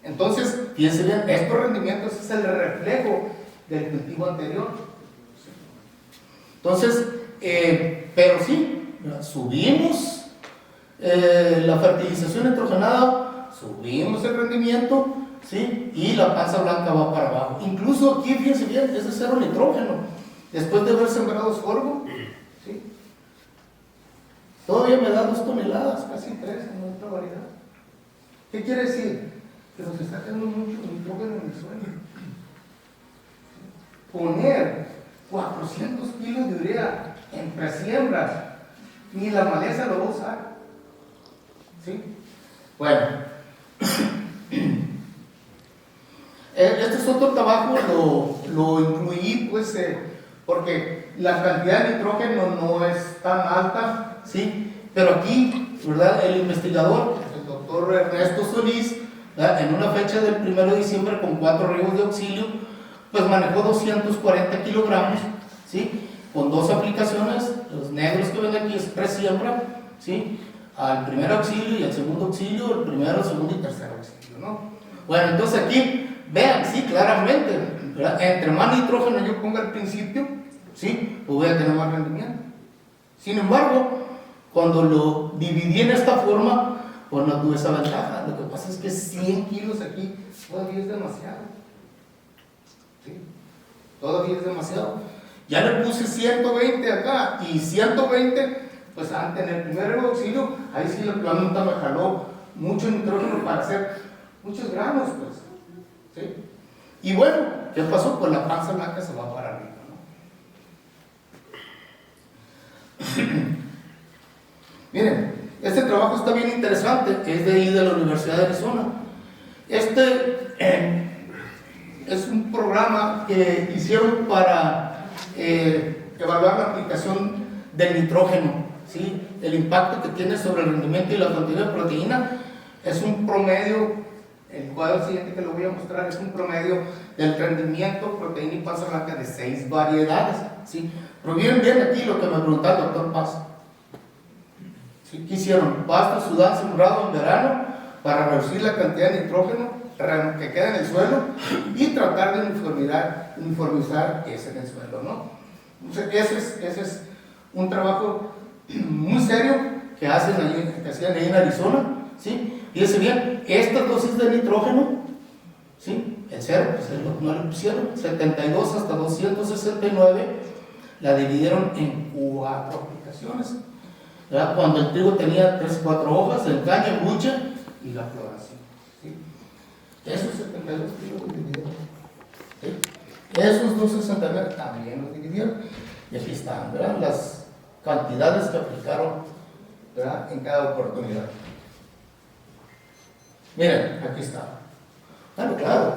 Entonces, fíjense bien, estos rendimientos es el reflejo del cultivo anterior, ¿sí? Entonces, pero sí, subimos la fertilización nitrogenada, subimos el rendimiento, ¿sí? Y la panza blanca va para abajo. Incluso aquí, fíjense bien, es de 0 nitrógeno, después de haber sembrado sorgo, ¿sí? Todavía me da 2 toneladas, casi 3 en otra variedad. ¿Qué quiere decir? Que nos está quedando mucho nitrógeno en el suelo. Poner 400 kilos de urea en presiembra, ni la maleza lo va a usar, ¿sí? Bueno, este es otro trabajo, lo incluí pues porque la cantidad de nitrógeno no es tan alta, ¿sí? Pero aquí, ¿verdad? El investigador, el doctor Ernesto Solís, ¿verdad? En una fecha del 1 de diciembre con 4 riegos de auxilio, pues manejó 240 kilogramos, ¿sí? Con 2 aplicaciones, los negros que ven aquí es presiembra, ¿sí? Al primer auxilio y al segundo auxilio, el primero, segundo y tercer auxilio, ¿no? Bueno, entonces aquí vean, sí, claramente, ¿verdad? Entre más nitrógeno yo ponga al principio, ¿sí? Pues voy a tener más rendimiento. Sin embargo, cuando lo dividí en esta forma, pues no tuve esa ventaja. Lo que pasa es que 100 kilos aquí todavía es demasiado, ¿sí? Todavía es demasiado. Ya le puse 120 acá y 120, pues antes en el primer auxilio, ahí sí la planta me jaló mucho nitrógeno para hacer muchos gramos, pues, ¿sí? Y bueno, ¿qué pasó? Pues la panza blanca se va para arriba, ¿no? Miren, este trabajo está bien interesante, es de ahí de la Universidad de Arizona. Este es un programa que hicieron para evaluar la aplicación del nitrógeno, ¿sí? El impacto que tiene sobre el rendimiento y la cantidad de proteína. Es un promedio, el cuadro siguiente que lo voy a mostrar es un promedio del rendimiento, proteína y panza blanca de 6 variedades, ¿sí? Pero miren bien aquí lo que me preguntaba el doctor Paz. ¿Sí? ¿Qué hicieron? Pasto sudán sembrado en verano para reducir la cantidad de nitrógeno que queda en el suelo y tratar de uniformizar ese en el suelo, ¿no? Entonces, ese es un trabajo muy serio que hacían ahí en Arizona, ¿sí? Fíjense bien, estas dosis de nitrógeno, ¿sí? El 0, pues no le pusieron, 72 hasta 269, la dividieron en 4 aplicaciones, ¿verdad? Cuando el trigo tenía 3 o 4 hojas, el caña, bucha y la floración, ¿sí? Esos 72 kilos los dividieron, ¿sí? Esos 269 también los dividieron, y aquí están, ¿verdad? Las cantidades que aplicaron, ¿verdad? En cada oportunidad. Miren, aquí está. Bueno, claro,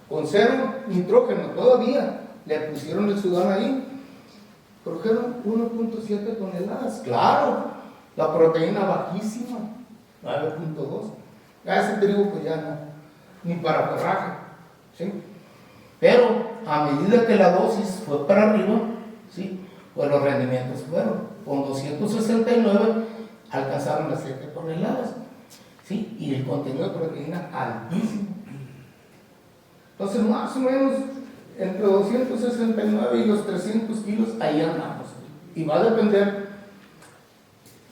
con 0 nitrógeno todavía le pusieron el sudán ahí produjeron 1.7 toneladas. Claro, la proteína bajísima, 9.2. Ya ese trigo pues ya no, ni para forraje, ¿sí? Pero a medida que la dosis fue para arriba, ¿sí? Pues los rendimientos fueron, con 269 alcanzaron las 7 toneladas, ¿sí? Y el contenido de proteína altísimo. Entonces más o menos entre 269 y los 300 kilos, ahí andamos. Y va a depender,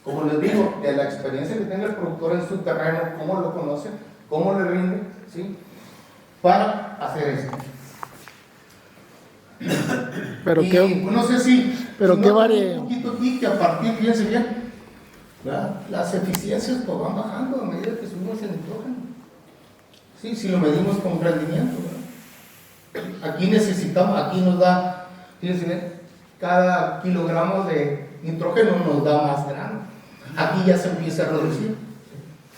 como les digo, de la experiencia que tenga el productor en su terreno, cómo lo conoce, cómo le rinde, ¿sí? Para hacer esto. Pero y qué, no sé si, pero si qué no, varía. un poquito aquí, que a partir, fíjense bien, ¿verdad? Las eficiencias pues van bajando a medida que subimos el nitrógeno. Sí, si lo medimos con rendimiento, ¿verdad? Aquí necesitamos, aquí nos da, fíjense bien, cada kilogramo de nitrógeno nos da más grano. Aquí ya se empieza a reducir.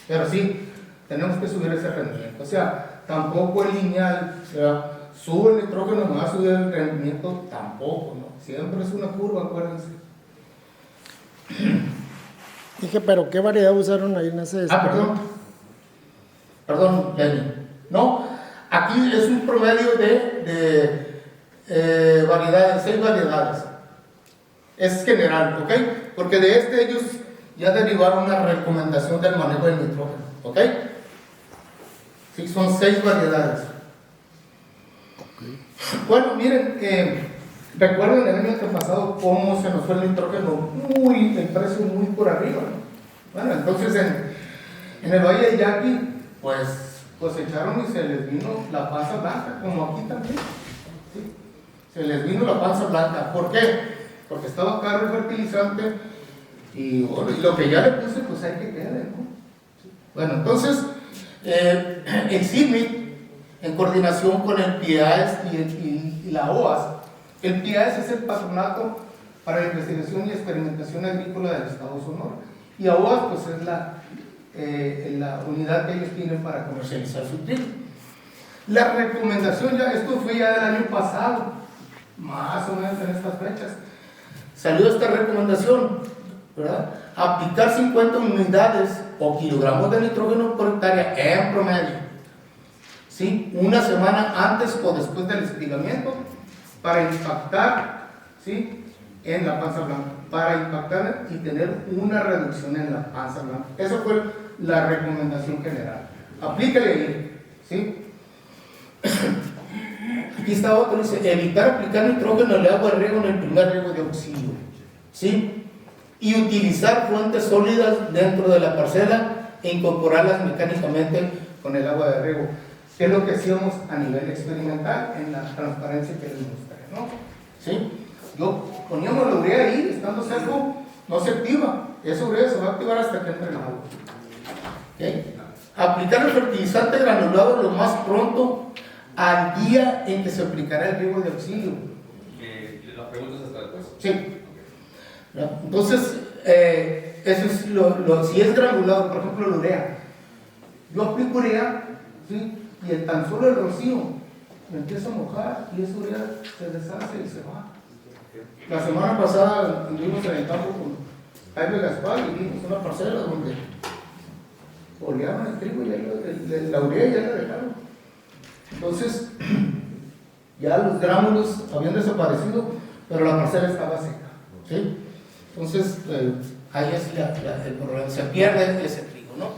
Pero sí, tenemos que subir ese rendimiento. O sea, tampoco es lineal, o sea, sube el nitrógeno, no va a subir el rendimiento, tampoco, ¿no? Siempre es una curva, acuérdense. Dije, pero ¿qué variedad usaron ahí en ese experimento? Perdón, Jenny. No, aquí es un promedio de variedades, 6 variedades. Es general, ¿ok? Porque de ellos ya derivaron una recomendación del manejo del nitrógeno, ¿ok? Sí, son 6 variedades. Bueno, miren, recuerden el año pasado cómo se nos fue el nitrógeno, el precio muy por arriba, ¿no? Bueno, entonces en el Valle de Yaqui, pues cosecharon y se les vino la panza blanca, como aquí también, ¿sí? Se les vino la panza blanca. ¿Por qué? Porque estaba caro el fertilizante y, bueno, y lo que ya le puse, pues hay que quede, ¿no? ¿Sí? Bueno, entonces, el CIMIT, en coordinación con el PIAES y la OAS. El PIAES es el Patronato para la Investigación y Experimentación Agrícola del Estado de Sonora. Y la OAS pues es la unidad que ellos tienen para comercializar su trigo. La recomendación, esto fue ya del año pasado, más o menos en estas fechas, salió esta recomendación, ¿verdad? Aplicar 50 unidades o kilogramos de nitrógeno por hectárea en promedio, ¿sí? Una semana antes o después del estigamiento para impactar, ¿sí? En la panza blanca, para impactar y tener una reducción en la panza blanca. Esa fue la recomendación general. Aplícale ahí, ¿sí? Aquí está otro, dice, evitar aplicar nitrógeno al agua de riego en el primer riego de auxilio, ¿sí? Y utilizar fuentes sólidas dentro de la parcela e incorporarlas mecánicamente con el agua de riego, que es lo que hacíamos a nivel experimental en la transparencia que les mostré, ¿no? ¿Sí? Yo poníamos la urea ahí, estando seco, no se activa, esa urea se va a activar hasta que entre el agua. ¿Okay? Aplicar el fertilizante granulado lo más pronto al día en que se aplicará el riego de auxilio. ¿La pregunta es hasta después? Sí. ¿No? Entonces, eso es si es granulado, por ejemplo, la urea. Yo aplico urea, ¿sí? Y el tan solo el rocío me empieza a mojar y esa urea se deshace y se va. La semana pasada anduvimos en el campo con Jaime Gaspar y vimos una parcela donde oleaban el trigo y la urea ya la dejaron. Entonces, ya los gránulos habían desaparecido, pero la parcela estaba seca, ¿sí? Entonces, ahí es el problema, se pierde ese trigo, ¿no?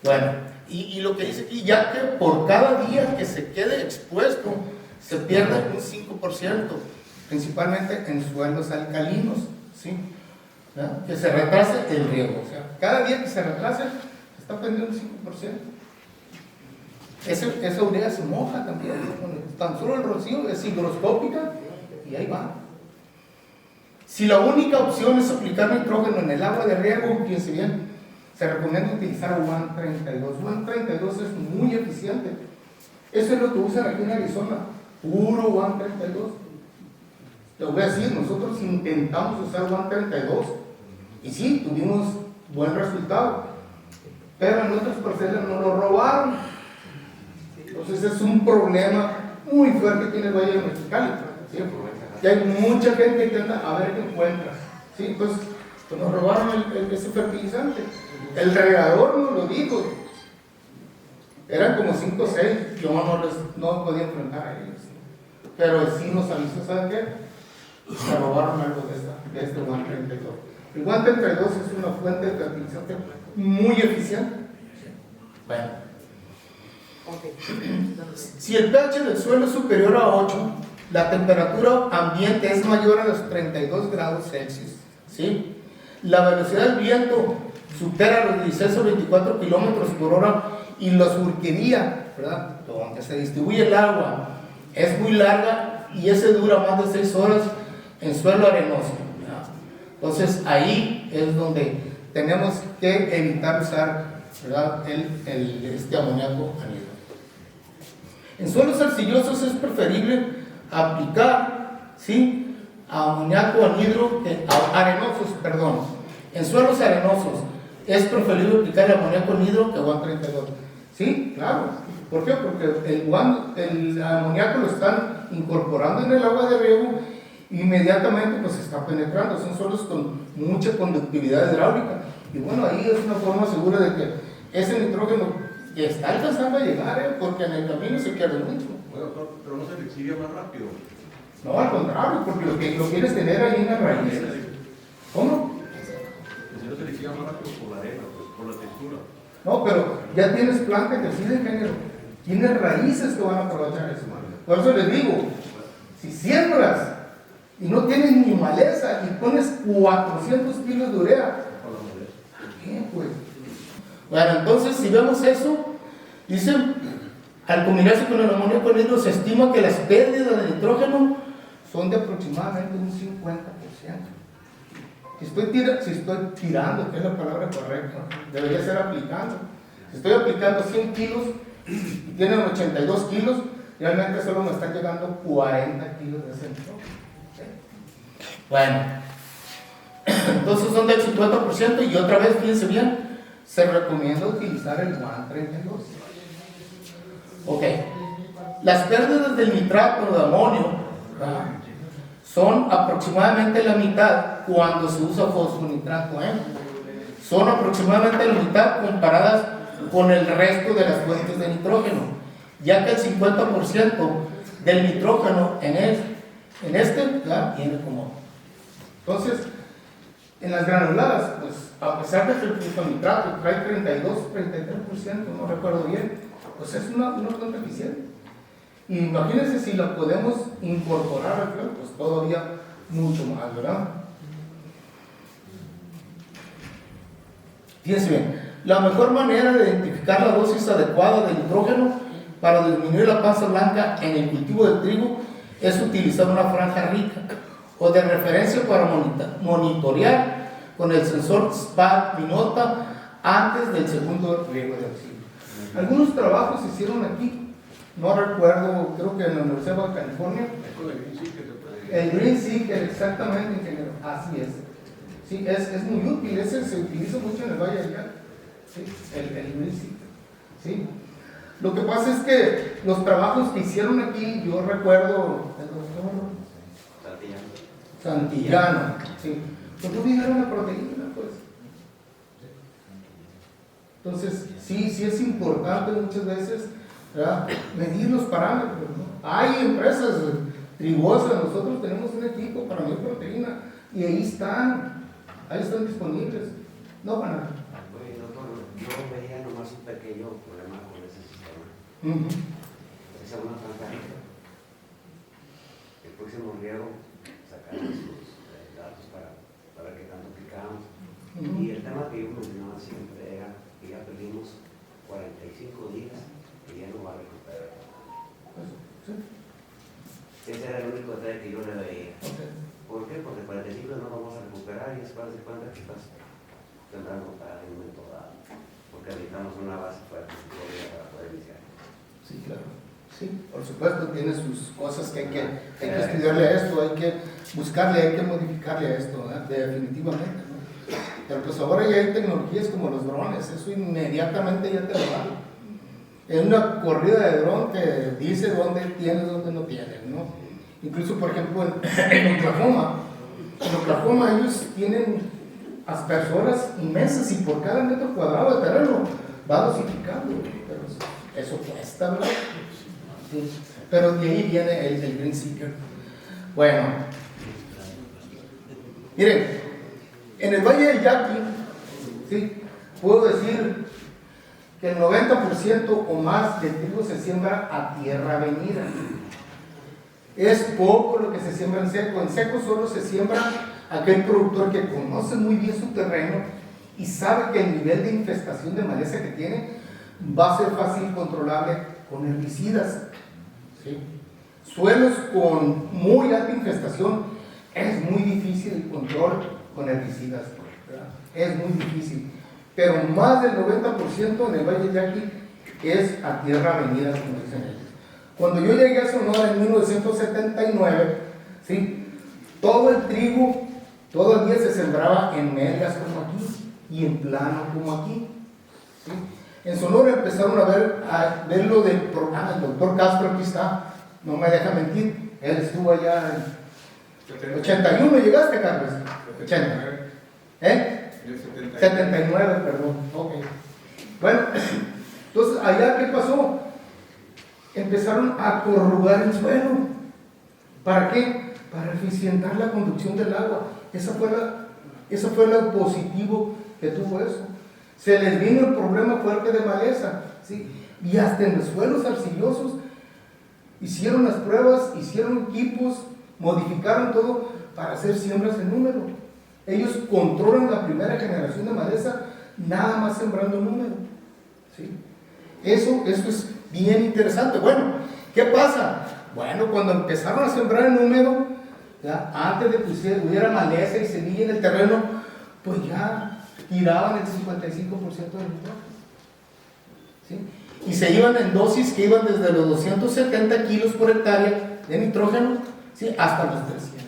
Bueno, y lo que dice aquí, ya que por cada día que se quede expuesto, se pierde un 5%, principalmente en suelos alcalinos, ¿sí? ¿No? Que se retrase el riego, o sea, cada día que se retrase, se está perdiendo un 5%. Esa urea se moja también, tan solo el rocío es higroscópica y ahí va. Si la única opción es aplicar nitrógeno en el agua de riego, fíjense bien, se recomienda utilizar UAN 32. UAN 32 es muy eficiente. Eso es lo que usan aquí en Arizona, puro UAN 32. Te voy a decir, nosotros intentamos usar UAN 32 y sí, tuvimos buen resultado, pero en otras parcelas nos lo robaron. Entonces es un problema muy fuerte que tiene el Valle de Mexicali, ¿sí? que hay mucha gente que anda a ver qué encuentra. ¿Sí? Entonces, pues nos robaron ese fertilizante. El regador nos lo dijo. Eran como 5 o 6, yo no podía enfrentar a ellos. Pero sí nos avisó, ¿saben qué? Se robaron algo de este One 32. El One 32 es una fuente de fertilizante muy eficiente. Bueno. Si el pH del suelo es superior a 8, la temperatura ambiente es mayor a los 32 grados Celsius. ¿Sí? La velocidad del viento supera los 16 o 24 kilómetros por hora y la surquería, ¿verdad?, donde se distribuye el agua, es muy larga y ese dura más de 6 horas en suelo arenoso, ¿verdad? Entonces ahí es donde tenemos que evitar usar, ¿verdad?, este amoníaco anhidro. En suelos arcillosos es preferible aplicar, ¿sí?, amoníaco anhidro, arenosos, perdón. En suelos arenosos es preferible aplicar el amoníaco anhidro que One 32. Sí, claro. ¿Por qué? Porque el amoníaco lo están incorporando en el agua de riego e inmediatamente pues está penetrando. Son suelos con mucha conductividad hidráulica. Y bueno, ahí es una forma segura de que ese nitrógeno está alcanzando a llegar, porque en el camino se pierde mucho. Bueno, pero no se le exhibe más rápido. No, al contrario, porque lo quieres tener ahí en las raíces. ¿Cómo? Si no se le exhibe más rápido por la arena, pues, por la textura. No, pero ya tienes planta que sí de género. Tienes raíces que van a aprovechar eso. Por eso les digo, si siembras y no tienes ni maleza y pones 400 kilos de urea, ¿qué pues? Bueno, entonces si vemos eso, dicen, al combinarse con el amoníaco anhidro se estima que las pérdidas de nitrógeno son de aproximadamente un 50%. Si estoy tirando, que es la palabra correcta, debería ser aplicando. Si estoy aplicando 100 kilos y tienen 82 kilos, realmente solo me están llegando 40 kilos de ese nitrógeno. ¿Sí? Bueno, entonces son del 50% y otra vez, fíjense bien, se recomienda utilizar el One 32. Ok, las pérdidas del nitrato de amonio, ¿verdad?, son aproximadamente la mitad cuando se usa fosfonitrato M. Son aproximadamente la mitad comparadas con el resto de las fuentes de nitrógeno, ya que el 50% del nitrógeno en este ¿ya?, viene como. Entonces, en las granuladas, pues a pesar de que el fosfonitrato trae 32, 33%, no recuerdo bien, pues es una fuente eficiente. Y imagínense si la podemos incorporar al suelo, pues todavía mucho más, ¿verdad? Fíjense bien, la mejor manera de identificar la dosis adecuada de nitrógeno para disminuir la panza blanca en el cultivo de trigo es utilizar una franja rica o de referencia para monitorear con el sensor SPAD-Minota antes del segundo riego de auxilio. Algunos trabajos se hicieron aquí. No recuerdo, creo que en la Universidad de Baja California. El Green Seeker, exactamente, ingeniero. Así es. Sí, es muy útil. Ese se utiliza mucho en el Valle allá. Sí, el Green Seeker. Sí. Lo que pasa es que los trabajos que hicieron aquí, yo recuerdo el doctor Santillano. Sí. Pues no dijeron la proteína, pues. Entonces, sí es importante muchas veces, ¿verdad?, medir los parámetros, ¿no? Hay empresas trigosas, nosotros tenemos un equipo para medir proteína y ahí están disponibles. No van a. Oye, doctor, yo veía nomás un pequeño problema con ese sistema. Es una franja rica. El próximo riego sacarán sus datos para ver qué tanto aplicamos. Y el tema que yo mencionaba siempre era que ya perdimos 45 días y ya no va a recuperar. Sí. Ese era el único detalle que yo le veía. ¿Por qué? Porque 45 no vamos a recuperar y después de cuenta que estás sembrando para el momento dado. Porque necesitamos una base fuerte para poder iniciar. Sí, claro. Sí, por supuesto, tiene sus cosas que hay que estudiarle a esto, hay que buscarle, hay que modificarle a esto, ¿verdad?, definitivamente, ¿no? Pero pues ahora ya hay tecnologías como los drones, eso inmediatamente ya te lo da. En una corrida de dron te dice dónde tienes, dónde no tienes, ¿no? Incluso, por ejemplo, en Oklahoma ellos tienen aspersoras inmensas y por cada metro cuadrado de terreno va dosificando, pero eso cuesta, ¿verdad? Sí. Pero de ahí viene el Green Seeker. Bueno, miren, en el Valle del Yaqui, ¿sí?, puedo decir que el 90% o más del trigo se siembra a tierra venida. Es poco lo que se siembra en seco. En seco solo se siembra aquel productor que conoce muy bien su terreno y sabe que el nivel de infestación de maleza que tiene va a ser fácil controlable con herbicidas. ¿Sí? Suelos con muy alta infestación es muy difícil el control con herbicidas, ¿verdad? Es muy difícil, pero más del 90% en el Valle del Yaqui es a tierra venida, como dicen ellos. Cuando yo llegué a Sonora en 1979, ¿sí?, todo el trigo todavía se sembraba en melgas como aquí y en plano como aquí, ¿sí? En Sonora empezaron a ver lo del programa. El doctor Castro aquí está, no me deja mentir, él estuvo allá en 81, ¿llegaste, Carlos? 80. ¿Eh? 79, perdón. Ok. Bueno, entonces allá, ¿qué pasó? Empezaron a corrugar el suelo. ¿Para qué? Para eficientar la conducción del agua. Eso fue lo positivo que tuvo eso. Se les vino el problema fuerte de maleza, ¿sí? Y hasta en los suelos arcillosos hicieron las pruebas, hicieron equipos, modificaron todo para hacer siembras en número. Ellos controlan la primera generación de maleza nada más sembrando número, ¿sí? Eso es bien interesante. Bueno, ¿qué pasa? Bueno, cuando empezaron a sembrar en húmedo, ¿ya?, antes de que hubiera maleza y semilla en el terreno, pues ya tiraban el 55% del nitrógeno, ¿sí? Y se iban en dosis que iban desde los 270 kilos por hectárea de nitrógeno, ¿sí?, hasta los 300.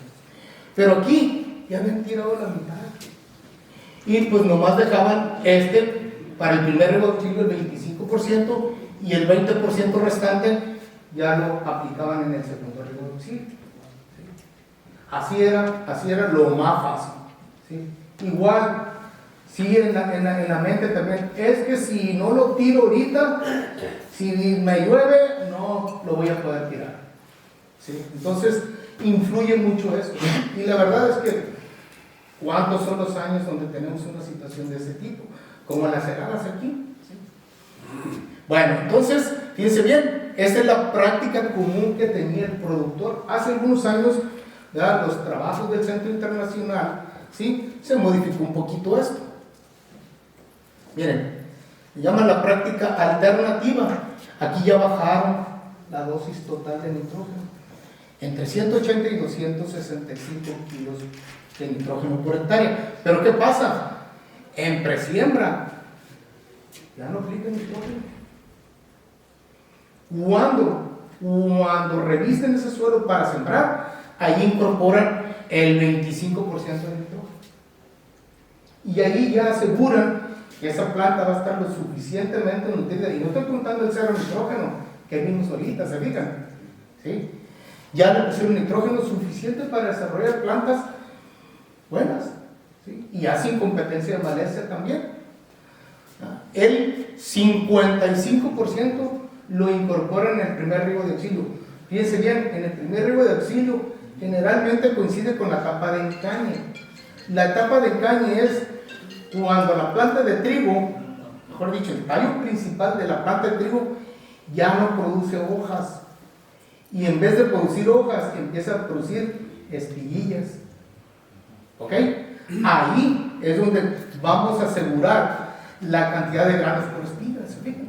Pero aquí ya habían tirado la mitad. Y pues nomás dejaban para el primer riego de auxilio el 25% y el 20% restante ya lo aplicaban en el segundo riego de auxilio, ¿sí? Así era lo más fácil, ¿sí? Igual, sí, en la mente también, es que si no lo tiro ahorita, si me llueve, no lo voy a poder tirar, ¿sí? Entonces, influye mucho eso. Y la verdad es que, ¿cuántos son los años donde tenemos una situación de ese tipo? Como las heladas aquí, ¿sí? Bueno, entonces, fíjense bien, esa es la práctica común que tenía el productor. Hace algunos años, ¿verdad?, los trabajos del Centro Internacional, ¿sí?, se modificó un poquito esto. Miren, se llama la práctica alternativa. Aquí ya bajaron la dosis total de nitrógeno entre 180 y 265 kilos de nitrógeno por hectárea. Pero ¿qué pasa? En presiembra ya no aplican nitrógeno. Cuando revisten ese suelo para sembrar, ahí incorporan el 25% de nitrógeno. Y ahí ya aseguran que esa planta va a estar lo suficientemente nutrida. Y no estoy contando el cero nitrógeno que vimos ahorita, ¿se fijan? ¿Sí? Ya le pusieron nitrógeno suficiente para desarrollar plantas buenas, ¿sí? Y hacen competencia de maleza también. El 55% lo incorporan en el primer riego de auxilio. Fíjense bien, en el primer riego de auxilio generalmente coincide con la etapa de encañe. La etapa de encañe es cuando la planta de trigo, mejor dicho, el tallo principal de la planta de trigo ya no produce hojas. Y en vez de producir hojas, empieza a producir espiguillas. ¿Ok? Ahí es donde vamos a asegurar la cantidad de granos por espiga. ¿Se fijan?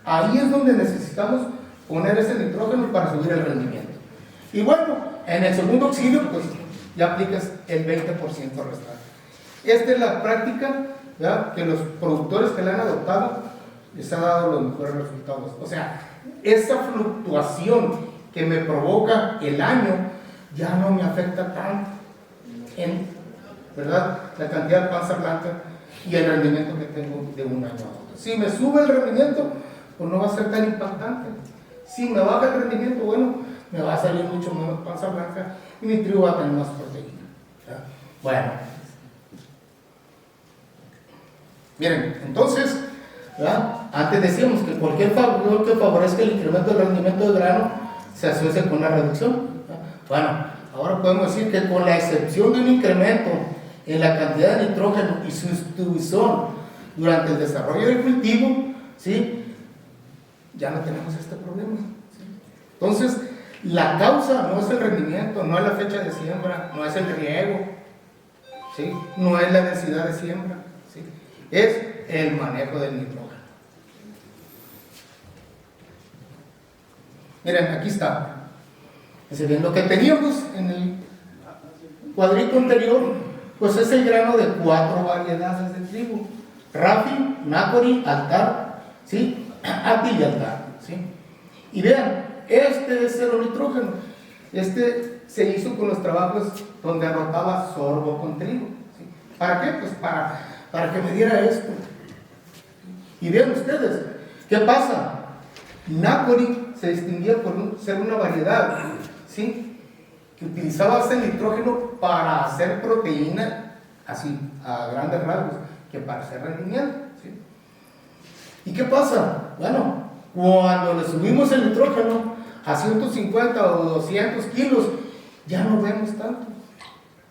Ahí es donde necesitamos poner ese nitrógeno para subir el rendimiento. Y bueno, en el segundo auxilio, pues ya aplicas el 20% restante. Esta es la práctica, ¿verdad?, que los productores que la han adoptado les ha dado los mejores resultados. O sea, esa fluctuación que me provoca el año ya no me afecta tanto en, ¿verdad?, la cantidad de panza blanca y el rendimiento que tengo de un año a otro. Si me sube el rendimiento, pues no va a ser tan impactante. Si me baja el rendimiento, bueno, me va a salir mucho menos panza blanca y mi trigo va a tener más proteína. ¿Ya? Bueno, miren, entonces, ¿verdad? Antes decíamos que cualquier factor que favorezca el incremento del rendimiento de grano se asocia con una reducción. ¿Ya? Bueno, ahora podemos decir que con la excepción de un incremento en la cantidad de nitrógeno y su distribución durante el desarrollo del cultivo, ¿sí?, ya no tenemos este problema. ¿Sí? Entonces, la causa no es el rendimiento, no es la fecha de siembra, no es el riego, ¿sí?, no es la densidad de siembra, ¿sí?, es el manejo del nitrógeno. Miren, aquí está. Bien, lo que teníamos en el cuadrito anterior, pues es el grano de 4 variedades de trigo: Rafi, Nácori, Altar, ¿sí?, Átil y Altar, ¿sí? Y vean, este es cero nitrógeno. Este se hizo con los trabajos donde rotaba sorgo con trigo, ¿sí? ¿Para qué? Pues para que me diera esto. Y vean ustedes, ¿qué pasa? Nácori se distinguía por ser una variedad, ¿sí?, que utilizaba ese nitrógeno para hacer proteína, así, a grandes rasgos, que para hacer rendimiento, ¿sí? ¿Y qué pasa? Bueno, cuando le subimos el nitrógeno a 150 o 200 kilos, ya no vemos tanto.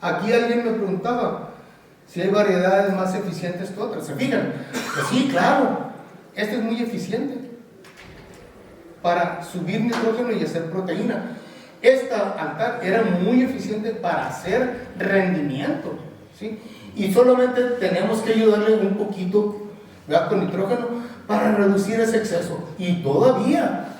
Aquí alguien me preguntaba si hay variedades más eficientes que otras. ¿Se fijan? Pues sí, claro, este es muy eficiente para subir nitrógeno y hacer proteína. Esta Altar era muy eficiente para hacer rendimiento, ¿sí? Y solamente tenemos que ayudarle un poquito, ¿verdad?, con nitrógeno para reducir ese exceso. Y todavía,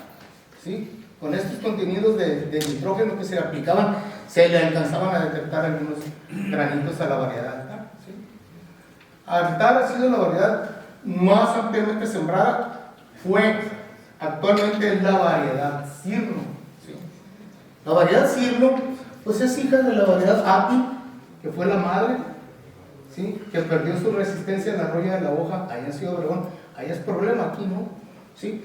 ¿sí?, con estos contenidos de nitrógeno que se aplicaban, se le alcanzaban a detectar algunos granitos a la variedad Altar, ¿sí? Altar ha sido la variedad más ampliamente sembrada, actualmente es la variedad Cirno, ¿sí? La variedad Cirno, pues es hija de la variedad Api, que fue la madre, ¿sí?, que perdió su resistencia en la roya de la hoja allá en Ciudad Obregón. Ahí es problema, aquí no, ¿sí?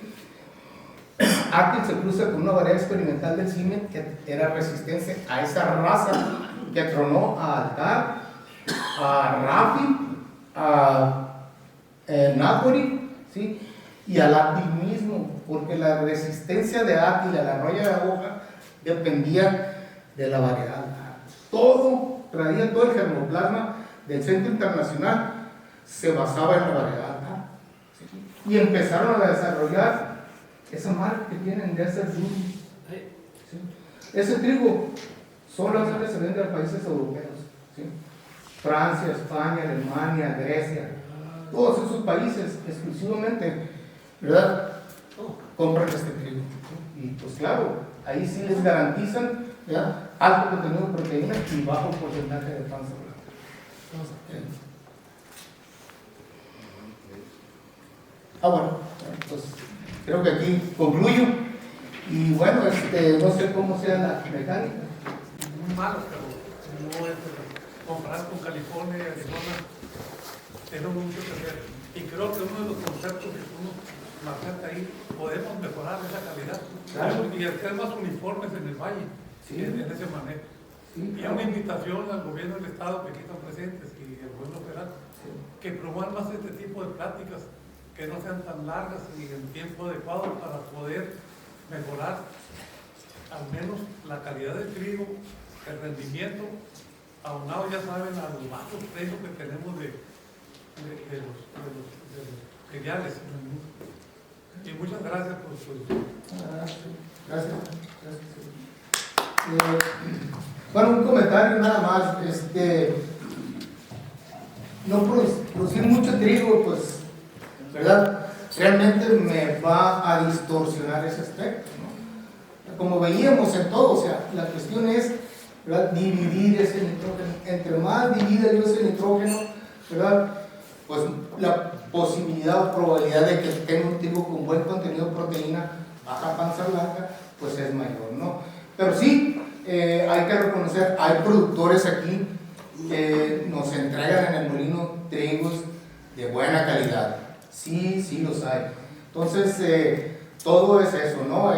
Átil se cruza con una variedad experimental del CIME que era resistente a esa raza que tronó a Altar, a Rafi, a Nácori, ¿sí?, y al Átil mismo, porque la resistencia de Átil a la roya de la hoja dependía de la variedad. Todo el germoplasma del Centro Internacional se basaba en la variedad, ¿sí? Y empezaron a desarrollar esa marca que tienen de ese trigo, ¿sí? Ese trigo solamente se vende a países europeos, ¿sí? Francia, España, Alemania, Grecia, todos esos países exclusivamente, ¿verdad?, compran este trigo, ¿sí? Y pues claro, ahí sí les garantizan, ¿verdad?, alto contenido de proteína y bajo porcentaje de panza blanca. Bueno, pues creo que aquí concluyo. Y bueno, no sé cómo sea la mecánica. Muy malo, pero no es comparar con California y Arizona, tenemos mucho que hacer. Y creo que uno de los conceptos que tú marcaste ahí, podemos mejorar esa calidad. Claro. Y hacer más uniformes en el valle, sí, en ese manejo. Sí, y una invitación al gobierno del Estado que aquí están presentes y el gobierno federal, sí, que promuevan más este tipo de pláticas, que no sean tan largas y en tiempo adecuado para poder mejorar al menos la calidad del trigo, el rendimiento, aunado, ya saben, a los bajos precios que tenemos de los cereales. Y muchas gracias por su... Gracias. Bueno, un comentario nada más. No producir mucho trigo, pues, ¿verdad?, realmente me va a distorsionar ese aspecto, ¿no? Como veíamos en todo, o sea, la cuestión es, ¿verdad?, dividir ese nitrógeno. Entre más divida yo ese nitrógeno, ¿verdad?, pues la posibilidad o probabilidad de que tenga un trigo con buen contenido de proteína, baja panza blanca, pues es mayor, ¿no? Pero sí, hay que reconocer, hay productores aquí que nos entregan en el molino trigos de buena calidad. Sí los hay. Entonces, todo es eso, ¿no?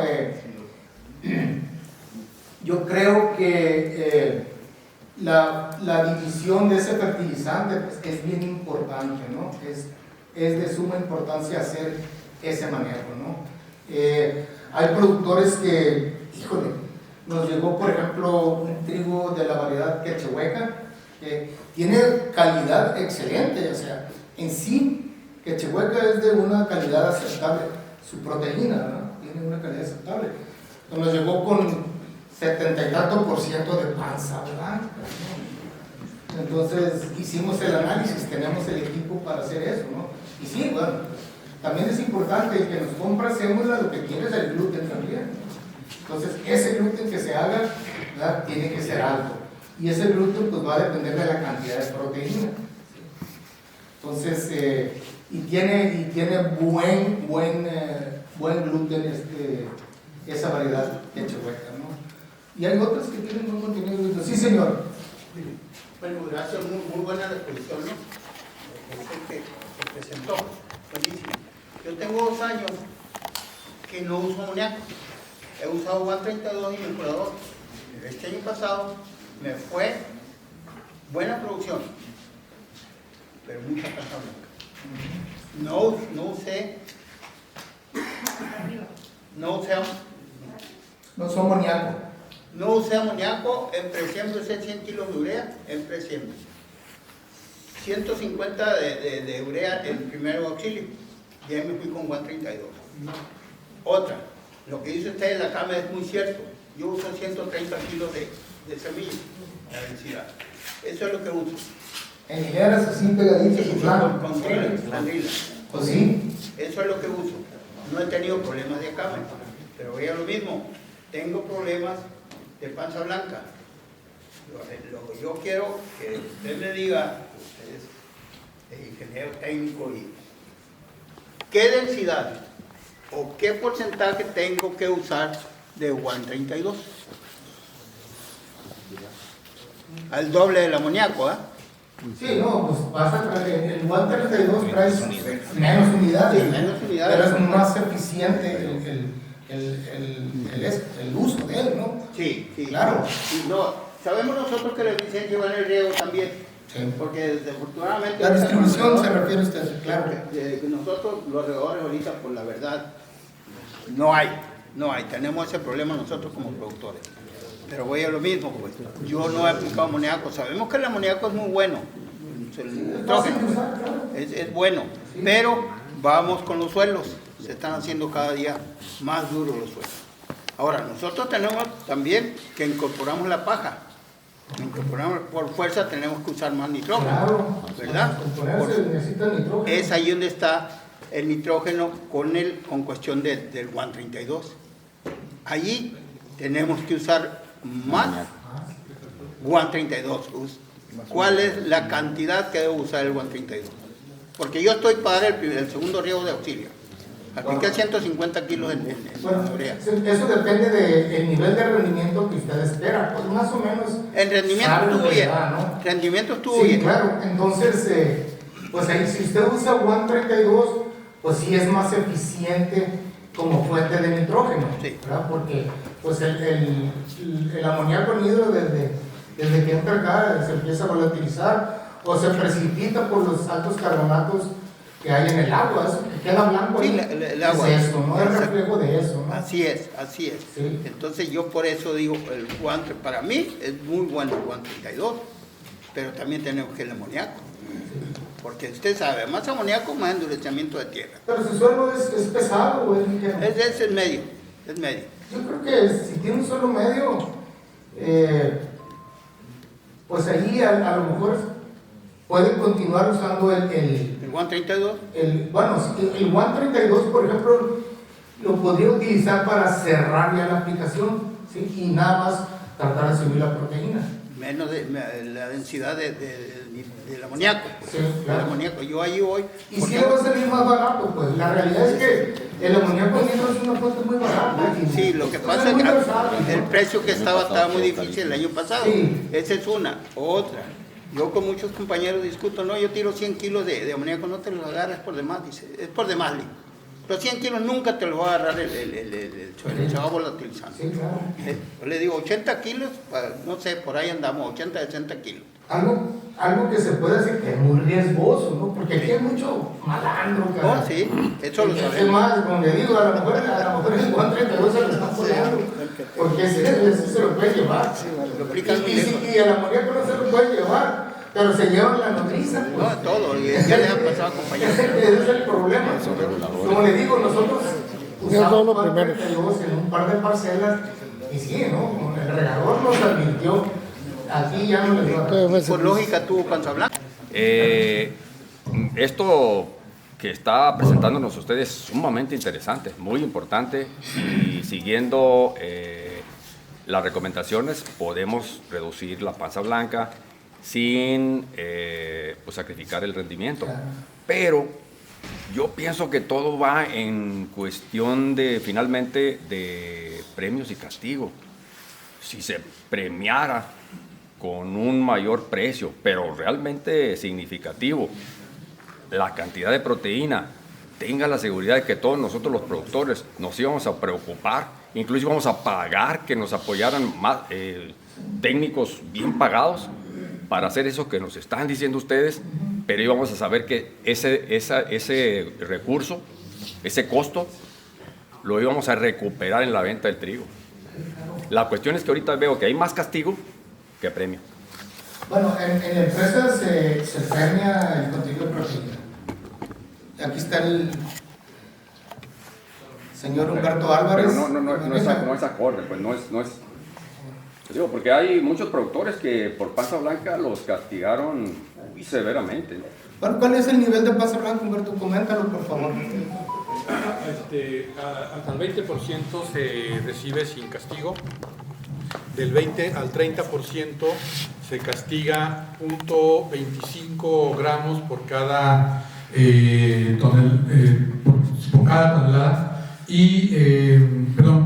yo creo que la división de ese fertilizante pues, es bien importante, ¿no? Es de suma importancia hacer ese manejo, ¿no? Hay productores que, híjole, nos llegó por ejemplo un trigo de la variedad quechehueca que tiene calidad excelente, o sea, en sí quechehueca es de una calidad aceptable, su proteína, ¿no? Tiene una calidad aceptable. Nos llegó con 70 y tanto % de panza blanca, ¿no? Entonces hicimos el análisis, tenemos el equipo para hacer eso, ¿no? Y sí, bueno, también es importante el que nos compra sémula, lo que quiere es el gluten también. Entonces ese gluten que se haga, ¿verdad? Tiene que ser alto. Y ese gluten pues va a depender de la cantidad de proteína. Entonces, y tiene buen gluten esa variedad quechehueca, ¿no? Y hay otras que tienen buen contenido de gluten. Sí, señor. Bueno, gracias, muy buena la exposición, ¿no? Que presentó, buenísimo. Yo tengo 2 años que no uso amoníaco. He usado One 32 y mejorador. Este año pasado me fue buena producción, pero mucha caja blanca. No usé amoníaco. No usé amoníaco, en presiembro usé 100 kilos de urea, en presiembro. 150 de urea en primer auxilio, y ahí me fui con One 32. Otra, lo que dice usted en la cama es muy cierto. Yo uso 130 kilos de semilla, la densidad. Eso es lo que uso. En hileras así pegaditas, sí, claro. Con drila. Pues sí. Eso es lo que uso. No he tenido problemas de acame, pero voy a lo mismo. Tengo problemas de panza blanca. Yo quiero que usted me diga, usted es ingeniero técnico, y ¿qué densidad o qué porcentaje tengo que usar de One 32? Al doble del amoníaco, ¿ah? Sí, no, pues vas a traer, el One 32 traes menos unidades, sí, menos unidades, pero es más eficiente el uso de él, ¿no? Sí, sí. Claro. Y no, sabemos nosotros que la eficiencia va en el riego también, sí. Porque desafortunadamente... La distribución se refiere a usted, claro. Nosotros los regadores ahorita, por la verdad, no hay, tenemos ese problema nosotros como productores. Pero voy a lo mismo, pues, yo no he aplicado amoníaco, sabemos que el amoníaco es muy bueno, el nitrógeno es bueno, pero vamos con los suelos, se están haciendo cada día más duros los suelos. Ahora, nosotros tenemos también que incorporamos la paja, por fuerza tenemos que usar más nitrógeno, claro, ¿verdad? Necesita nitrógeno. Es ahí donde está el nitrógeno con cuestión del One 32. Allí tenemos que usar más One 32. ¿Cuál es la cantidad que debo usar el One 32? Porque yo estoy para dar el segundo riego de auxilio. Apliqué 150 kilos en urea. Eso depende del nivel de rendimiento que usted espera. Pues más o menos. El rendimiento estuvo bien. ¿No? Rendimiento estuvo bien. Sí, claro. Entonces, pues ahí si usted usa One 32, pues sí es más eficiente como fuente de nitrógeno, sí, ¿verdad? Porque pues el amoníaco anhidro desde que entra acá se empieza a volatilizar o se precipita por los altos carbonatos que hay en el agua, eso que queda blanco. Sí, el agua. Es esto, ¿no? Es reflejo de eso, ¿no? Así es. Sí. Entonces yo por eso digo, el guante para mí es muy bueno el One 32, pero también tenemos que el amoníaco. Porque usted sabe, más amoníaco, más endurecimiento de tierra. Pero su suelo es pesado o es ligero. Es el medio, es medio. Yo creo que si tiene un suelo medio, pues ahí a lo mejor puede continuar usando el One 32. Bueno, el One 32, por ejemplo, lo podría utilizar para cerrar ya la aplicación, ¿sí? Y nada más tratar de subir la proteína. Menos de la densidad del amoníaco. Sí, claro. El amoníaco, yo ahí voy. Y si le va a salir más barato, pues la realidad es que el amoníaco es una fuente muy barata. Sí, lo que pasa es que el precio que estaba muy difícil el año pasado. Sí. Esa es una. Otra, yo con muchos compañeros discuto, no, yo tiro 100 kilos de amoníaco, no te lo agarras por demás, dice, es por demás, Los 100 kilos nunca te los va a agarrar el chavo volatilizante. Sí, claro. Yo le digo 80 kilos, no sé, por ahí andamos, 80, 60 kilos. Algo que se puede decir que es muy riesgoso, ¿no? Porque aquí hay mucho malandro, cara. Oh, sí, eso lo Es sabemos. más, como le digo, a lo mejor el Juan 32 se lo está poniendo, porque ese se lo puede llevar. Lo aplican muy lejos. Y al amoníaco no se lo puede llevar, pero se llevan la nodriza. Pues. No, todo, y ya les han pasado a compañeros. Ese es el problema. Como le digo, nosotros usamos Juan 32 en un par de parcelas, y sí, ¿no? Como el regador nos advirtió, aquí ya no les va. Por lógica tuvo panza blanca. Esto que está presentándonos ustedes es sumamente interesante, muy importante, y siguiendo las recomendaciones podemos reducir la panza blanca sin pues sacrificar el rendimiento. Pero yo pienso que todo va en cuestión de finalmente de premios y castigo. Si se premiara con un mayor precio, pero realmente significativo, la cantidad de proteína, tenga la seguridad de que todos nosotros los productores nos íbamos a preocupar, incluso íbamos a pagar que nos apoyaran más técnicos bien pagados para hacer eso que nos están diciendo ustedes, pero íbamos a saber que ese recurso, ese costo, lo íbamos a recuperar en la venta del trigo. La cuestión es que ahorita veo que hay más castigo que premio. Bueno, en la empresa se premia el contenido de proteína. Aquí está el señor Humberto Álvarez. Pero no es acorde, pues no es. Digo, porque hay muchos productores que por panza blanca los castigaron muy severamente. Bueno, ¿cuál es el nivel de panza blanca, Humberto? Coméntalo, por favor. Hasta el 20% se recibe sin castigo. Del 20 al 30% se castiga 0.25 gramos por cada tonelada y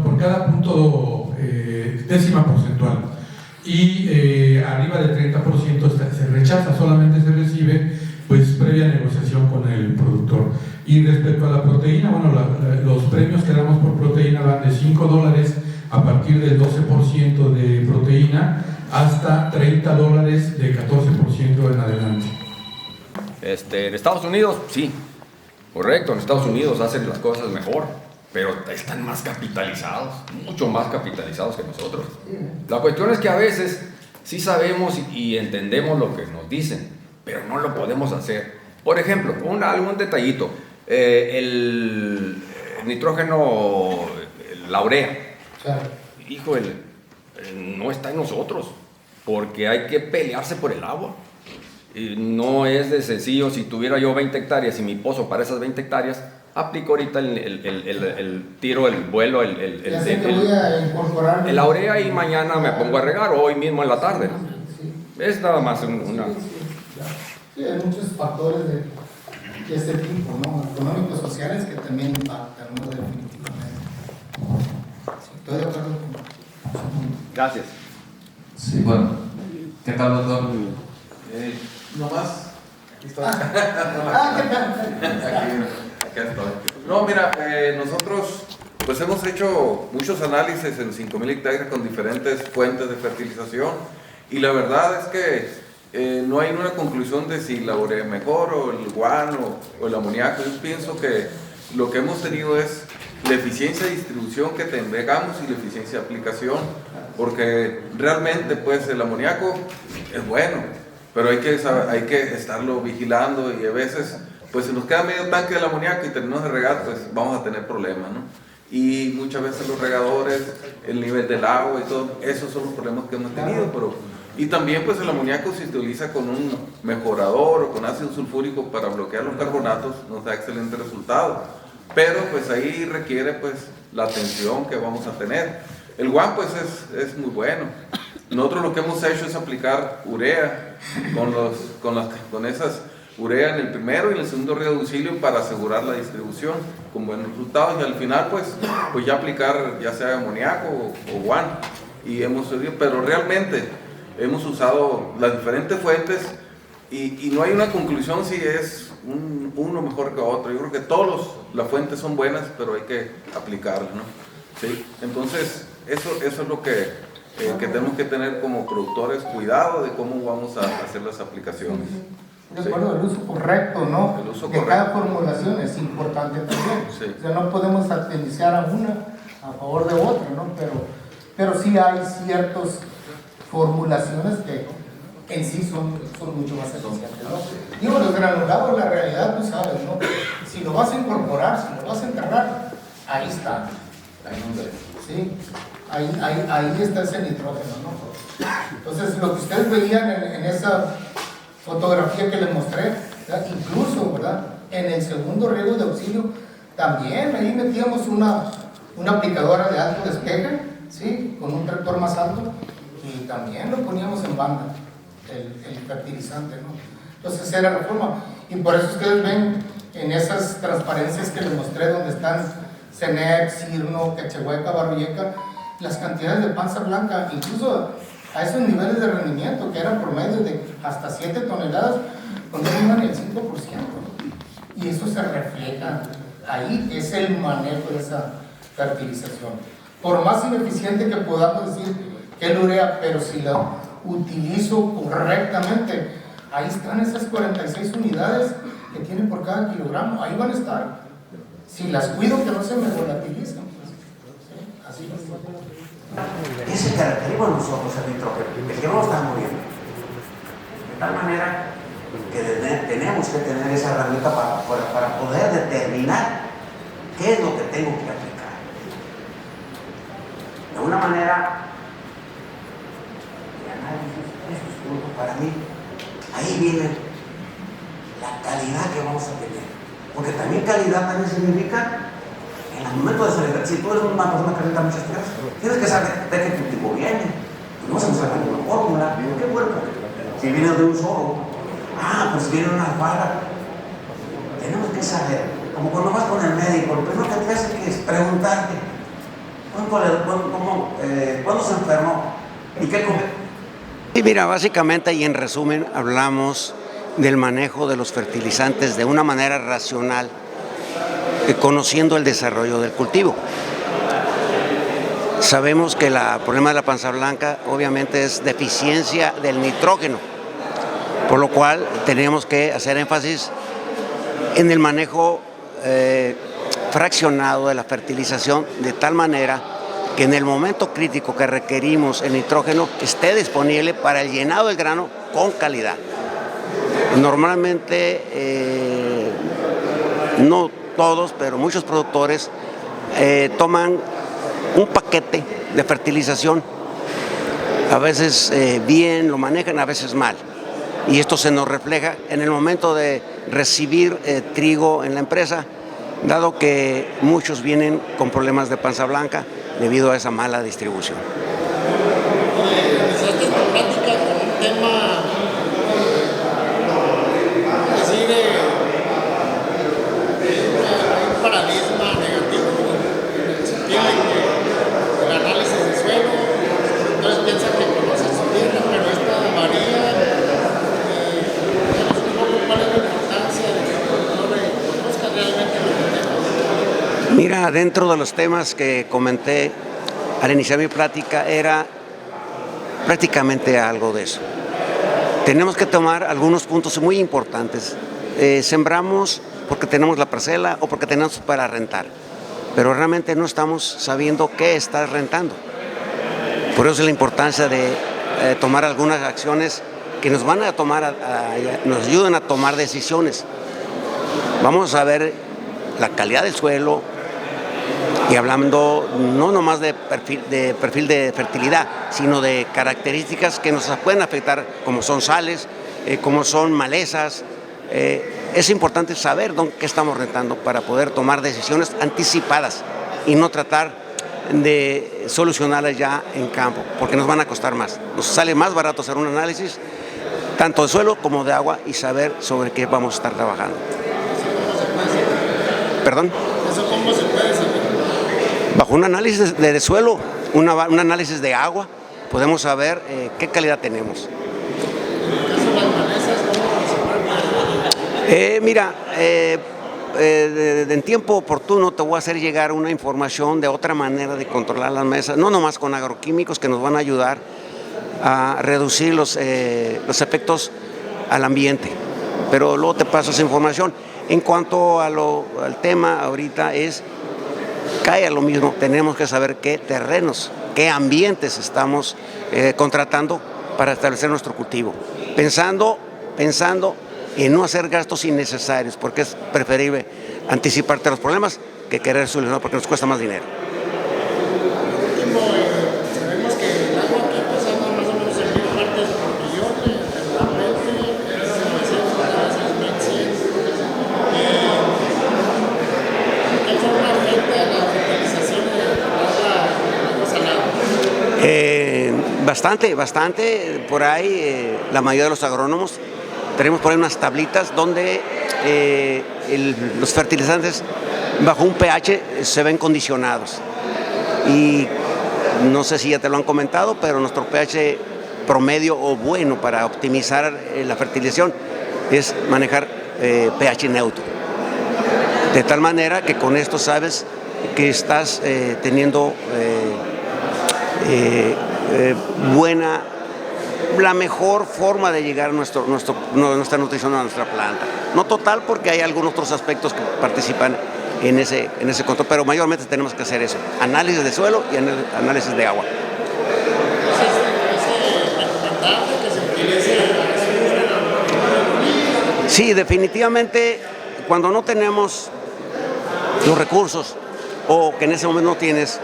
por cada décima porcentual. Y arriba del 30% se rechaza, solamente se recibe pues previa negociación con el productor. Y respecto a la proteína, bueno, los premios que damos por proteína van de $5 a partir del 12% de proteína hasta $30 de 14% en adelante. En Estados Unidos, sí, correcto, en Estados Unidos hacen las cosas mejor, pero están más capitalizados, mucho más capitalizados que nosotros. La cuestión es que a veces sí sabemos y entendemos lo que nos dicen, pero no lo podemos hacer. Por ejemplo, algún detallito, el nitrógeno, la urea. Híjole, no está en nosotros, porque hay que pelearse por el agua. No es de sencillo. Si tuviera yo 20 hectáreas y mi pozo para esas 20 hectáreas, aplico ahorita el vuelo, el urea y mañana me pongo a regar, o hoy mismo en la tarde. Es nada más una... Sí, hay muchos factores de este tipo, ¿no? Económicos, sociales, que también impactan, ¿no? Definitivamente. Estoy de acuerdo con su punto. Gracias. Sí, bueno. ¿Qué tal, doctor? ¿No más? ¿Qué tal? Aquí estoy. No, mira, nosotros pues hemos hecho muchos análisis en 5,000 hectáreas con diferentes fuentes de fertilización, y la verdad es que no hay una conclusión de si la urea es mejor o el guano o el amoníaco. Yo pienso que lo que hemos tenido es la eficiencia de distribución que tengamos y la eficiencia de aplicación, porque realmente pues el amoníaco es bueno, pero hay que estarlo vigilando, y a veces pues si nos queda medio tanque del amoníaco y terminamos de regar, pues vamos a tener problemas, ¿no? Y muchas veces los regadores, el nivel del agua y todo, esos son los problemas que hemos tenido. Y también pues el amoníaco, si se utiliza con un mejorador o con ácido sulfúrico para bloquear los carbonatos, nos da excelente resultado. Pero pues ahí requiere pues la atención que vamos a tener. El guan pues es muy bueno. Nosotros lo que hemos hecho es aplicar urea con esas urea en el primero y en el segundo río de auxilio para asegurar la distribución con buenos resultados, y al final pues ya aplicar ya sea amoníaco o guan, pero realmente hemos usado las diferentes fuentes Y no hay una conclusión si es uno mejor que otro. Yo creo que todas las fuentes son buenas, pero hay que aplicarlas, ¿no? ¿Sí? Entonces, eso es lo que tenemos que tener como productores, cuidado de cómo vamos a hacer las aplicaciones. De acuerdo, el uso correcto, ¿no? El uso de correcto. cada formulación es importante también. Sí. O sea, no podemos atendiziar a una a favor de otra, ¿no? Pero sí hay ciertas formulaciones que en sí son mucho más eficientes, ¿no? Digo, los granulados, la realidad, tú sabes, ¿no? Si lo vas a incorporar, si lo vas a enterrar, ahí está. ¿Sí? Ahí está ese nitrógeno, ¿no? Entonces, lo que ustedes veían en esa fotografía que les mostré, ¿verdad? Incluso, ¿verdad? En el segundo riego de auxilio, también ahí metíamos una aplicadora de alto despegue, ¿sí? Con un tractor más alto, y también lo poníamos en banda, el fertilizante, ¿no? Entonces, esa era la forma. Y por eso ustedes ven en esas transparencias que les mostré, donde están Cenec, Cirno, Quechehueca, Barroyeca, las cantidades de panza blanca, incluso a esos niveles de rendimiento que eran promedio de hasta 7 toneladas, cuando no iban el 5%. Y eso se refleja ahí, es el manejo de esa fertilización. Por más ineficiente que podamos decir que es la urea, pero si la utilizo correctamente, ahí están esas 46 unidades que tienen por cada kilogramo, ahí van a estar. Si las cuido, que no se me volatilicen. ¿Sí? Así es. Ese característico a nosotros, el nitrógeno, el que no lo está muriendo. De tal manera que tenemos que tener esa herramienta para poder determinar qué es lo que tengo que aplicar. De una manera de análisis, esto es punto para mí. Ahí viene la calidad que vamos a tener. Porque también calidad también significa, en el momento de salir, si tú eres una persona que renta muchas tierras, tienes que saber de qué cultivo viene. No se nos haga ninguna fórmula. ¿Qué bueno? Si viene de un solo, pues viene una alfalfa. Tenemos que saber, como cuando vas con el médico, lo primero que te hace que es preguntarte ¿cuándo se enfermó? ¿Y qué come? Y mira, básicamente y en resumen hablamos del manejo de los fertilizantes de una manera racional, conociendo el desarrollo del cultivo. Sabemos que el problema de la panza blanca obviamente es deficiencia del nitrógeno, por lo cual tenemos que hacer énfasis en el manejo fraccionado de la fertilización, de tal manera que en el momento crítico que requerimos el nitrógeno esté disponible para el llenado del grano con calidad. Normalmente, no todos, pero muchos productores toman un paquete de fertilización, a veces bien lo manejan, a veces mal. Y esto se nos refleja en el momento de recibir trigo en la empresa, dado que muchos vienen con problemas de panza blanca debido a esa mala distribución. Empezaste esta plática con un tema así de un paradigma negativo, en el sentido de que el análisis de suelo, entonces piensan que conocen su tierra, pero esta varía. Un poco cuál es la importancia de que el productor conozca realmente lo que tenemos. Mira, dentro de los temas que comenté al iniciar mi plática era prácticamente algo de eso. Tenemos que tomar algunos puntos muy importantes. Sembramos porque tenemos la parcela o porque tenemos para rentar, pero realmente no estamos sabiendo qué estás rentando. Por eso es la importancia de tomar algunas acciones que nos van a nos ayuden a tomar decisiones. Vamos a ver la calidad del suelo, y hablando no nomás de perfil de fertilidad, sino de características que nos pueden afectar, como son sales, como son malezas. Es importante saber qué estamos rentando para poder tomar decisiones anticipadas y no tratar de solucionarlas ya en campo, porque nos van a costar más. Nos sale más barato hacer un análisis tanto de suelo como de agua y saber sobre qué vamos a estar trabajando. ¿Perdón? ¿Eso cómo se puede saber? Bajo un análisis de suelo, un análisis de agua, podemos saber qué calidad tenemos. En el caso de las malezas, ¿cómo Mira, en tiempo oportuno te voy a hacer llegar una información de otra manera de controlar las mesas, no nomás con agroquímicos que nos van a ayudar a reducir los efectos al ambiente, pero luego te paso esa información. En cuanto al tema ahorita cae a lo mismo, tenemos que saber qué terrenos, qué ambientes estamos contratando para establecer nuestro cultivo, pensando en no hacer gastos innecesarios, porque es preferible anticiparte a los problemas que querer solucionar porque nos cuesta más dinero. Sabemos que el agua aquí pues anda más o menos en 1000 partes por millón, regularmente es 1100, 1100. ¿Qué forma afecta la fertilización de agua salada? Bastante. Por ahí la mayoría de los agrónomos tenemos por ahí unas tablitas donde los fertilizantes bajo un pH se ven condicionados. Y no sé si ya te lo han comentado, pero nuestro pH promedio o bueno para optimizar la fertilización es manejar pH neutro. De tal manera que con esto sabes que estás teniendo la mejor forma de llegar a nuestra nutrición a nuestra planta. No total, porque hay algunos otros aspectos que participan en ese control, pero mayormente tenemos que hacer eso: análisis de suelo y análisis de agua. Sí, definitivamente, cuando no tenemos los recursos o que en ese momento no tienes,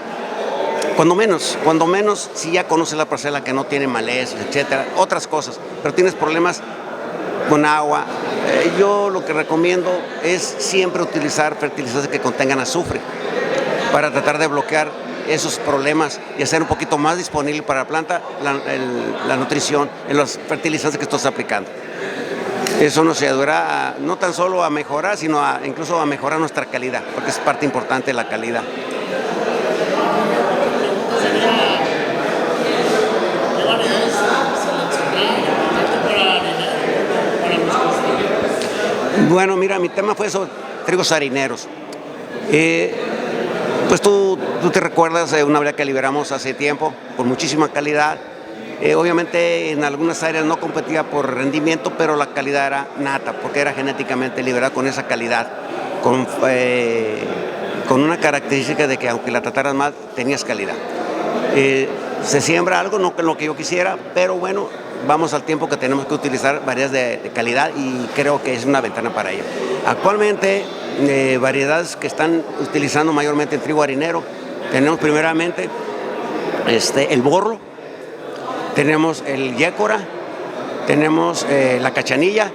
cuando menos, si ya conoces la parcela que no tiene malezas, etcétera, otras cosas, pero tienes problemas con agua, yo lo que recomiendo es siempre utilizar fertilizantes que contengan azufre para tratar de bloquear esos problemas y hacer un poquito más disponible para la planta la nutrición en los fertilizantes que estás aplicando. Eso nos ayudará no tan solo a mejorar, sino incluso a mejorar nuestra calidad, porque es parte importante de la calidad. Bueno, mira, mi tema fue sobre trigos harineros. Pues tú te recuerdas de una variedad que liberamos hace tiempo, con muchísima calidad. Obviamente en algunas áreas no competía por rendimiento, pero la calidad era nata, porque era genéticamente liberada con esa calidad, con una característica de que aunque la trataras mal, tenías calidad. Se siembra algo, no lo que yo quisiera, pero bueno, vamos al tiempo que tenemos que utilizar variedades de calidad y creo que es una ventana para ello. Actualmente, variedades que están utilizando mayormente el trigo harinero, tenemos primeramente el borlo, tenemos el yécora, tenemos la cachanilla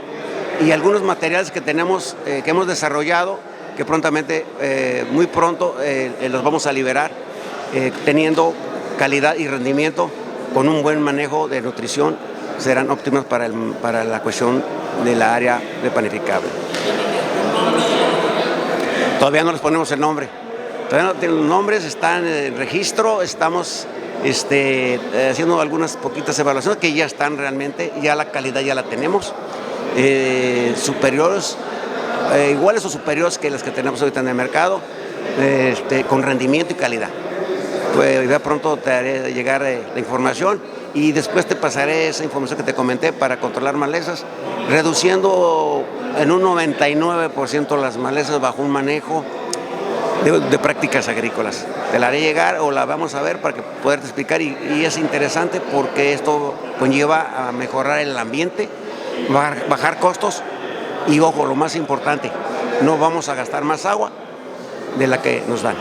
y algunos materiales que tenemos, que hemos desarrollado, que muy pronto los vamos a liberar, teniendo calidad y rendimiento con un buen manejo de nutrición, serán óptimas para la cuestión de la área de panificable. Todavía no les ponemos el nombre. Todavía no tienen los nombres, están en registro, estamos haciendo algunas poquitas evaluaciones que ya están realmente, ya la calidad ya la tenemos, superiores, iguales o superiores que las que tenemos ahorita en el mercado, con rendimiento y calidad. Pues ya pronto te haré llegar la información y después te pasaré esa información que te comenté para controlar malezas, reduciendo en un 99% las malezas bajo un manejo de prácticas agrícolas. Te la haré llegar o la vamos a ver para que poderte explicar y es interesante porque esto conlleva a mejorar el ambiente, bajar costos y, ojo, lo más importante, no vamos a gastar más agua de la que nos dan.